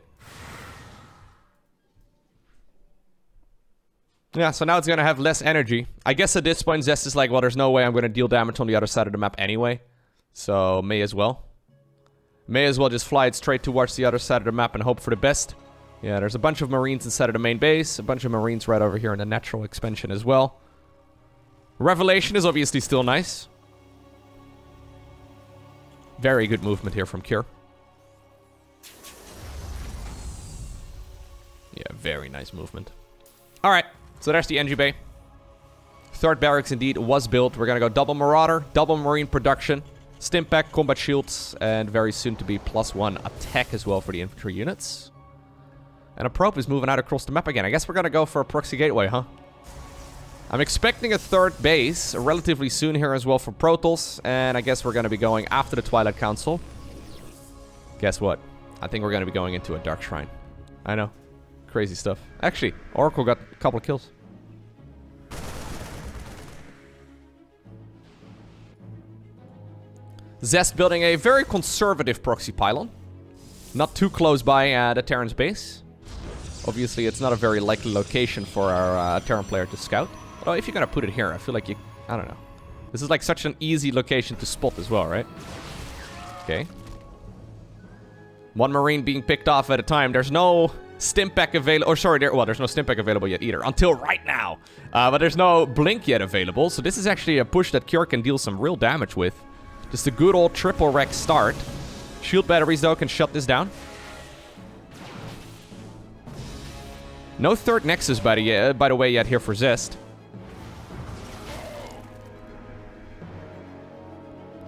Yeah, so now it's going to have less energy. I guess at this point, Zest is like, well, there's no way I'm going to deal damage on the other side of the map anyway. So, may as well. May as well just fly it straight towards the other side of the map and hope for the best. Yeah, there's a bunch of Marines inside of the main base. A bunch of Marines right over here in the natural expansion as well. Revelation is obviously still nice. Very good movement here from Cure. Yeah, very nice movement. Alright. So there's the NG Bay. Third barracks indeed was built. We're going to go double Marauder, double Marine production. Stimpak, combat shields, and very soon to be +1 attack as well for the infantry units. And a probe is moving out across the map again. I guess we're gonna go for a proxy gateway, huh? I'm expecting a third base relatively soon here as well for Protoss, and I guess we're gonna be going after the Twilight Council. Guess what? I think we're gonna be going into a Dark Shrine. I know. Crazy stuff. Actually, Oracle got a couple of kills. Zest building a very conservative proxy pylon. Not too close by the Terran's base. Obviously, it's not a very likely location for our Terran player to scout. Although, if you're gonna put it here, I feel like you... I don't know. This is like such an easy location to spot as well, right? Okay. One Marine being picked off at a time. There's no Stimpak available. Or sorry, well, there's no Stimpak available yet either. Until right now. But there's no Blink yet available. So this is actually a push that Cure can deal some real damage with. Just a good old triple wreck start. Shield batteries, though, can shut this down. No third Nexus, by the way, yet here for Zest.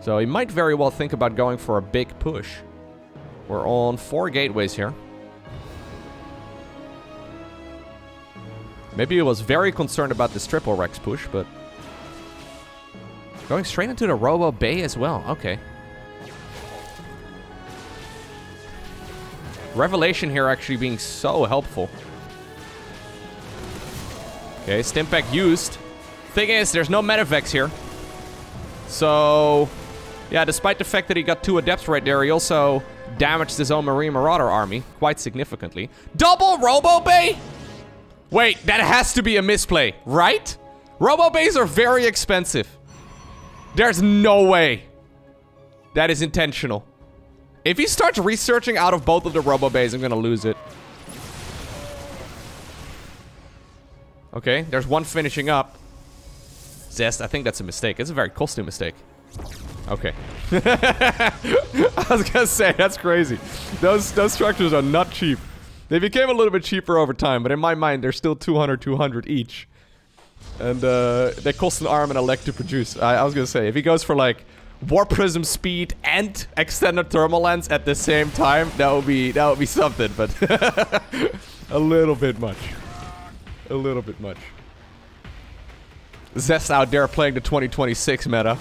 So he might very well think about going for a big push. We're on 4 gateways here. Maybe he was very concerned about this triple Rex push, but... Going straight into the Robo Bay as well. Okay. Revelation here actually being so helpful. Okay, Stimpak used. Thing is, there's no Medivacs here. So... Yeah, despite the fact that he got 2 Adepts right there, he also damaged his own Marine Marauder army quite significantly. Double Robo Bay? Wait, that has to be a misplay, right? Robo Bays are very expensive. There's no way that is intentional. If he starts researching out of both of the Robo Bays, I'm gonna lose it. Okay, there's one finishing up. Zest, I think that's a mistake. It's a very costly mistake. Okay. I was gonna say, that's crazy. Those structures are not cheap. They became a little bit cheaper over time, but in my mind, they're still 200 each. And they cost an arm and a leg to produce. I was gonna say, if he goes for like Warp Prism speed and extended thermal lens at the same time, that would be something, but a little bit much. A little bit much. Zest out there playing the 2026 meta.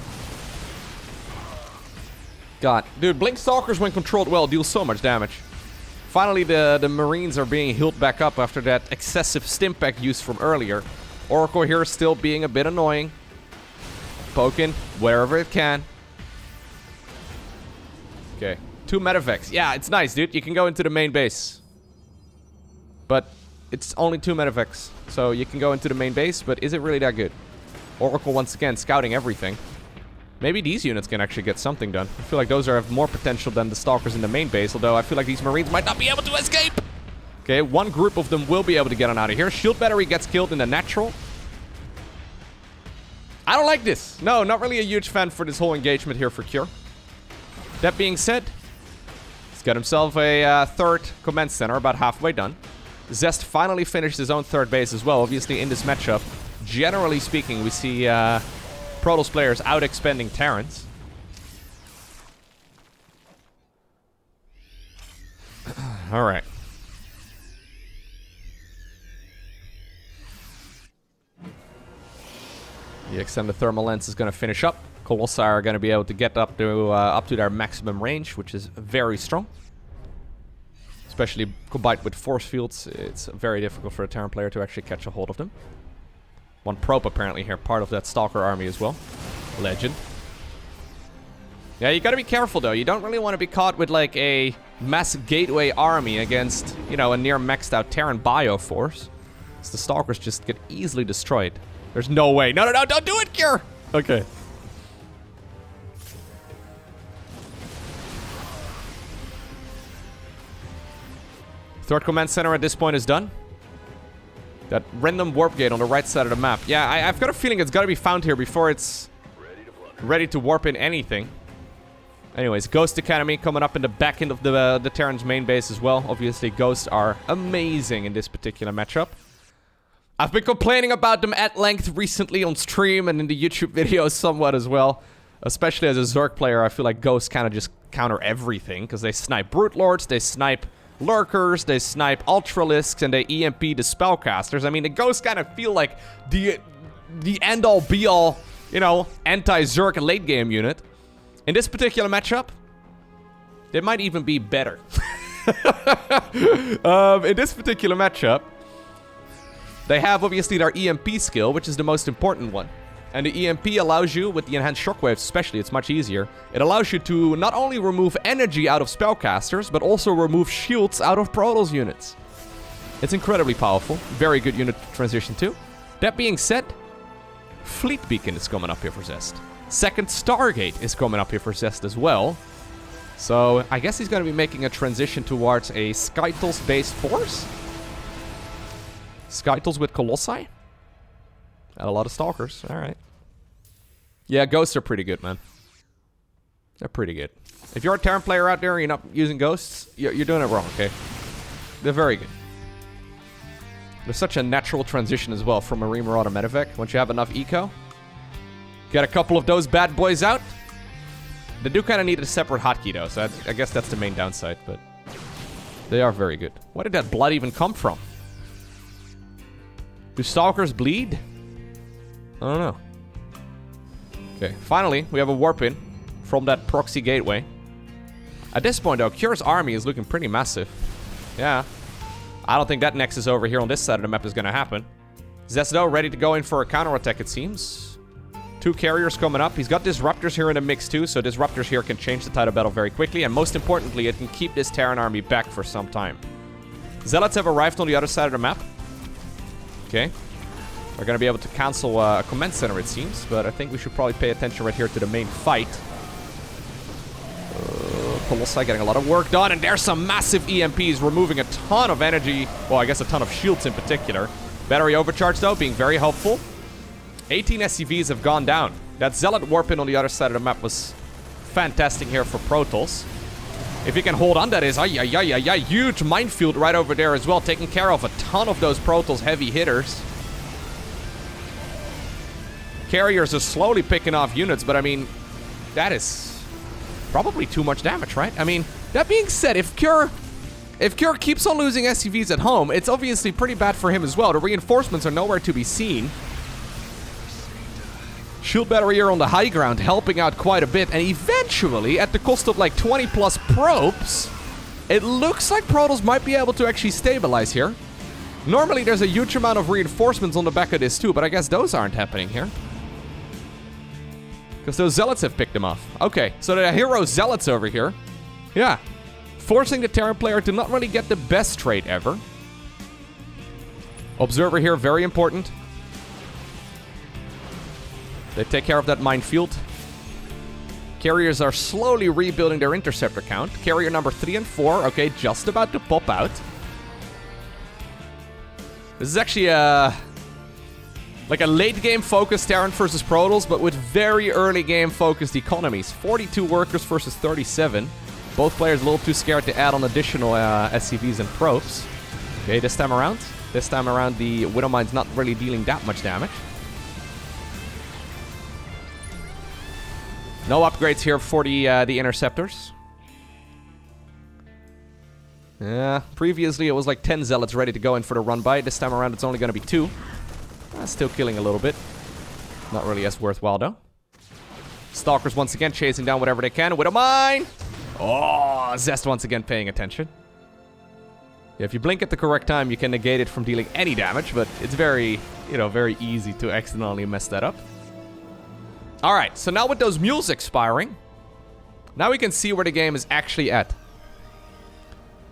God, dude, Blink Stalkers when controlled well deal so much damage. Finally, the Marines are being healed back up after that excessive Stimpak use from earlier. Oracle here still being a bit annoying. Poking wherever it can. Okay, 2 Medivacs. Yeah, it's nice, dude. You can go into the main base. But it's only 2 Medivacs. So you can go into the main base, but is it really that good? Oracle once again scouting everything. Maybe these units can actually get something done. I feel like those have more potential than the Stalkers in the main base, although I feel like these Marines might not be able to escape. Okay, one group of them will be able to get on out of here. Shield battery gets killed in the natural. I don't like this. No, not really a huge fan for this whole engagement here for Cure. That being said, he's got himself a third command center, about halfway done. Zest finally finished his own third base as well. Obviously, in this matchup, generally speaking, we see Protoss players out-expending Terrans. Alright. The extended thermal lens is going to finish up. Colossi are going to be able to get up to their maximum range, which is very strong. Especially combined with force fields, it's very difficult for a Terran player to actually catch a hold of them. One probe apparently here, part of that Stalker army as well. Legend. Yeah, you gotta be careful though. You don't really want to be caught with like a mass gateway army against, you know, a near maxed out Terran bio force. So the Stalkers just get easily destroyed. There's no way. No, don't do it, Cure! Okay. Third command center at this point is done. That random warp gate on the right side of the map. Yeah, I've got a feeling it's gotta be found here before it's ready to warp in anything. Anyways, Ghost Academy coming up in the back end of the Terran's main base as well. Obviously, Ghosts are amazing in this particular matchup. I've been complaining about them at length recently on stream and in the YouTube videos somewhat as well. Especially as a Zerg player, I feel like Ghosts kind of just counter everything, because they snipe Brute Lords, they snipe Lurkers, they snipe Ultralisks, and they EMP the Spellcasters. I mean, the Ghosts kind of feel like the end-all, be-all, you know, anti-Zerg late-game unit. In this particular matchup, they might even be better. In this particular matchup, they have, obviously, their EMP skill, which is the most important one. And the EMP allows you, with the enhanced shockwaves especially, it's much easier. It allows you to not only remove energy out of spellcasters, but also remove shields out of Protoss units. It's incredibly powerful. Very good unit to transition to. That being said, Fleet Beacon is coming up here for Zest. Second Stargate is coming up here for Zest as well. So I guess he's going to be making a transition towards a Skytles-based force. Skytles with Colossi. And a lot of Stalkers. Alright. Yeah, Ghosts are pretty good, man. They're pretty good. If you're a Terran player out there and you're not using Ghosts, you're doing it wrong, okay? They're very good. There's such a natural transition as well from Marine Marauder Medevac. Once you have enough eco, get a couple of those bad boys out. They do kind of need a separate hotkey though, so I guess that's the main downside, but they are very good. Where did that blood even come from? Do Stalkers bleed? I don't know. Okay, finally, we have a warp in from that proxy gateway. At this point, though, Cure's army is looking pretty massive. Yeah. I don't think that Nexus over here on this side of the map is going to happen. Zest, though, ready to go in for a counterattack, it seems. 2 carriers coming up. He's got Disruptors here in the mix, too, so Disruptors here can change the tide of battle very quickly, and most importantly, it can keep this Terran army back for some time. Zealots have arrived on the other side of the map. Okay. We're going to be able to cancel a command center, it seems. But I think we should probably pay attention right here to the main fight. Colossi getting a lot of work done. And there's some massive EMPs removing a ton of energy. Well, I guess a ton of shields in particular. Battery overcharge, though, being very helpful. 18 SCVs have gone down. That Zealot warp in on the other side of the map was fantastic here for Protoss. If you can hold on, that is huge minefield right over there as well. Taking care of a ton of those Protoss heavy hitters. Carriers are slowly picking off units, but I mean, that is probably too much damage, right? I mean, that being said, if Cure keeps on losing SCVs at home, it's obviously pretty bad for him as well. The reinforcements are nowhere to be seen. Shield battery here on the high ground, helping out quite a bit, and eventually, at the cost of like 20 plus probes, it looks like Protoss might be able to actually stabilize here. Normally, there's a huge amount of reinforcements on the back of this too, but I guess those aren't happening here. Because those Zealots have picked them off. Okay, so the hero Zealots over here. Yeah. Forcing the Terran player to not really get the best trade ever. Observer here, very important. They take care of that minefield. Carriers are slowly rebuilding their interceptor count. Carrier number 3 and 4, okay, just about to pop out. This is actually like a late game focused Terran versus Protoss, but with very early game focused economies. 42 workers versus 37. Both players a little too scared to add on additional SCVs and probes. Okay, this time around the Widowmine's not really dealing that much damage. No upgrades here for the interceptors. Yeah, previously it was like 10 Zealots ready to go in for the run by. This time around it's only going to be 2. Still killing a little bit. Not really as worthwhile though. Stalkers once again chasing down whatever they can. Widowmine! Oh, Zest once again paying attention. Yeah, if you blink at the correct time, you can negate it from dealing any damage, but it's very, very easy to accidentally mess that up. Alright, so now with those mules expiring, now we can see where the game is actually at.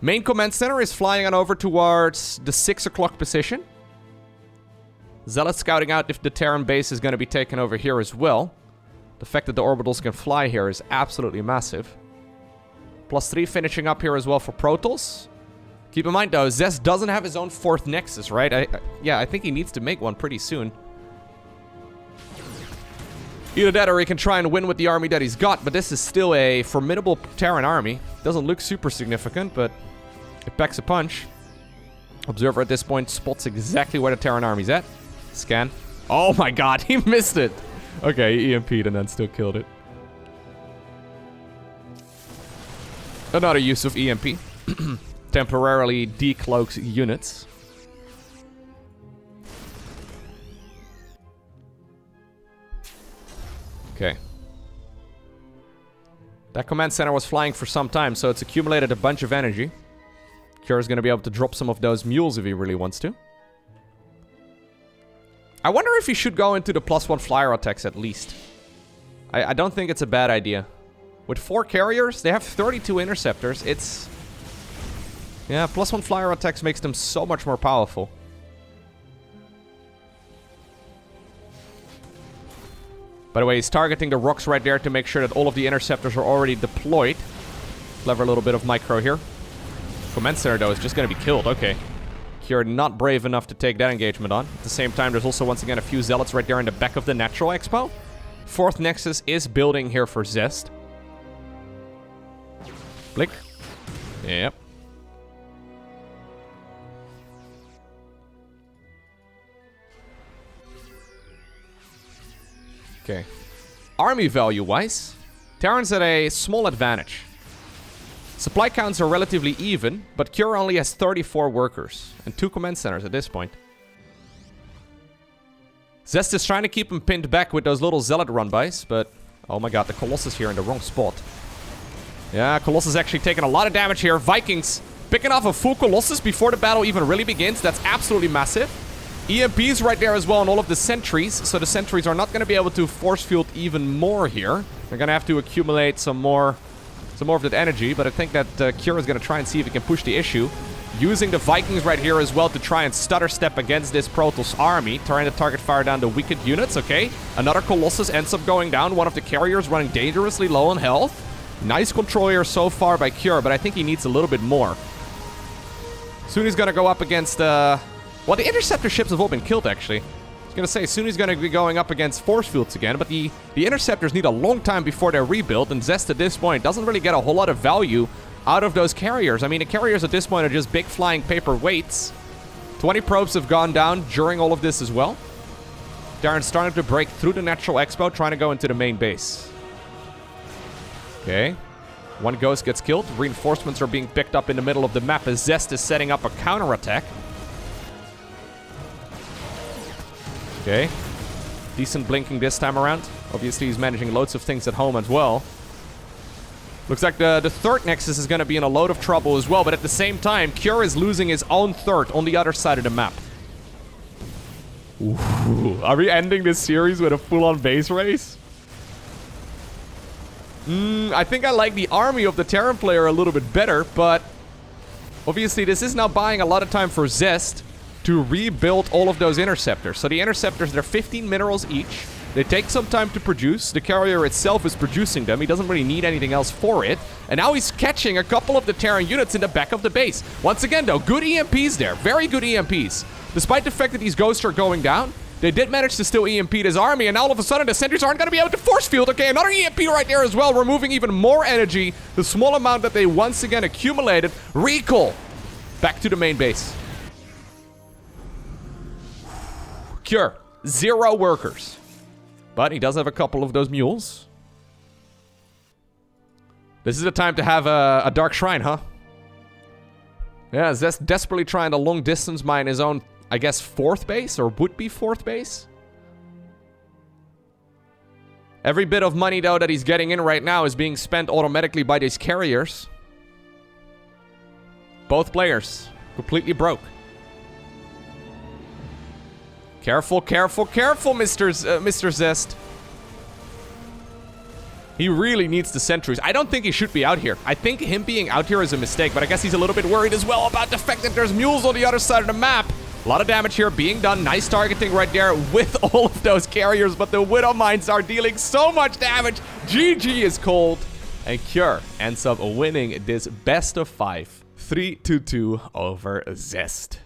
Main command center is flying on over towards the 6 o'clock position. Zealot scouting out if the Terran base is going to be taken over here as well. The fact that the orbitals can fly here is absolutely massive. +3 finishing up here as well for Protoss. Keep in mind though, Zest doesn't have his own 4th Nexus, right? I think he needs to make one pretty soon. Either that or he can try and win with the army that he's got, but this is still a formidable Terran army. Doesn't look super significant, but it packs a punch. Observer at this point spots exactly where the Terran army's at. Scan. Oh my god, he missed it! Okay, he EMP'd and then still killed it. Another use of EMP. Temporarily decloaks units. Okay. That command center was flying for some time, so it's accumulated a bunch of energy. Kura's gonna be able to drop some of those mules if he really wants to. I wonder if he should go into the +1 flyer attacks at least. I don't think it's a bad idea. With 4 carriers, they have 32 interceptors. It's... yeah, +1 flyer attacks makes them so much more powerful. By the way, he's targeting the rocks right there to make sure that all of the interceptors are already deployed. Clever little bit of micro here. Command center, though, is just going to be killed. Okay. You're not brave enough to take that engagement on. At the same time, there's also, once again, a few Zealots right there in the back of the Natural Expo. 4th Nexus is building here for Zest. Blink. Yep. Okay. Army value-wise, Terran's at a small advantage. Supply counts are relatively even, but Cure only has 34 workers and 2 command centers at this point. Zest is trying to keep him pinned back with those little Zealot Runbys, but... oh my god, the Colossus here in the wrong spot. Yeah, Colossus actually taking a lot of damage here. Vikings picking off a full Colossus before the battle even really begins. That's absolutely massive. EMPs right there as well on all of the sentries, so the sentries are not going to be able to force field even more here. They're going to have to accumulate some more of that energy, but I think that Kira is going to try and see if he can push the issue. Using the Vikings right here as well to try and stutter step against this Protoss army, trying to target fire down the weakened units, okay. Another Colossus ends up going down, one of the carriers running dangerously low on health. Nice control here so far by Kira, but I think he needs a little bit more. Soon he's going to go up against... well, the interceptor ships have all been killed, actually. I was going to say, soon he's going to be going up against force fields again, but the interceptors need a long time before they're rebuilt, and Zest at this point doesn't really get a whole lot of value out of those carriers. I mean, the carriers at this point are just big flying paper weights. 20 probes have gone down during all of this as well. Terran's starting to break through the Natural Expo, trying to go into the main base. Okay. One Ghost gets killed. Reinforcements are being picked up in the middle of the map as Zest is setting up a counterattack. Okay. Decent blinking this time around. Obviously, he's managing loads of things at home as well. Looks like the 3rd Nexus is going to be in a load of trouble as well, but at the same time, Cure is losing his own 3rd on the other side of the map. Ooh, are we ending this series with a full-on base race? I think I like the army of the Terran player a little bit better, but obviously this is now buying a lot of time for Zest to rebuild all of those interceptors. So the interceptors, they're 15 minerals each. They take some time to produce. The carrier itself is producing them. He doesn't really need anything else for it. And now he's catching a couple of the Terran units in the back of the base. Once again, though, good EMPs there. Very good EMPs. Despite the fact that these ghosts are going down, they did manage to still EMP his army, and now all of a sudden the sentries aren't going to be able to force field. Okay, another EMP right there as well, removing even more energy. The small amount that they once again accumulated. Recall. Back to the main base. Cure. 0 workers. But he does have a couple of those mules. This is the time to have a Dark Shrine, huh? Yeah, Zest desperately trying to long distance mine his own, I guess, 4th base, or would be 4th base. Every bit of money, though, that he's getting in right now is being spent automatically by these carriers. Both players completely broke. Careful, careful, careful, Mr. Zest. He really needs the sentries. I don't think he should be out here. I think him being out here is a mistake, but I guess he's a little bit worried as well about the fact that there's mules on the other side of the map. A lot of damage here being done. Nice targeting right there with all of those carriers, but the Widow Mines are dealing so much damage. GG is cold. And Cure ends up winning this best of 5. 3-2 over Zest.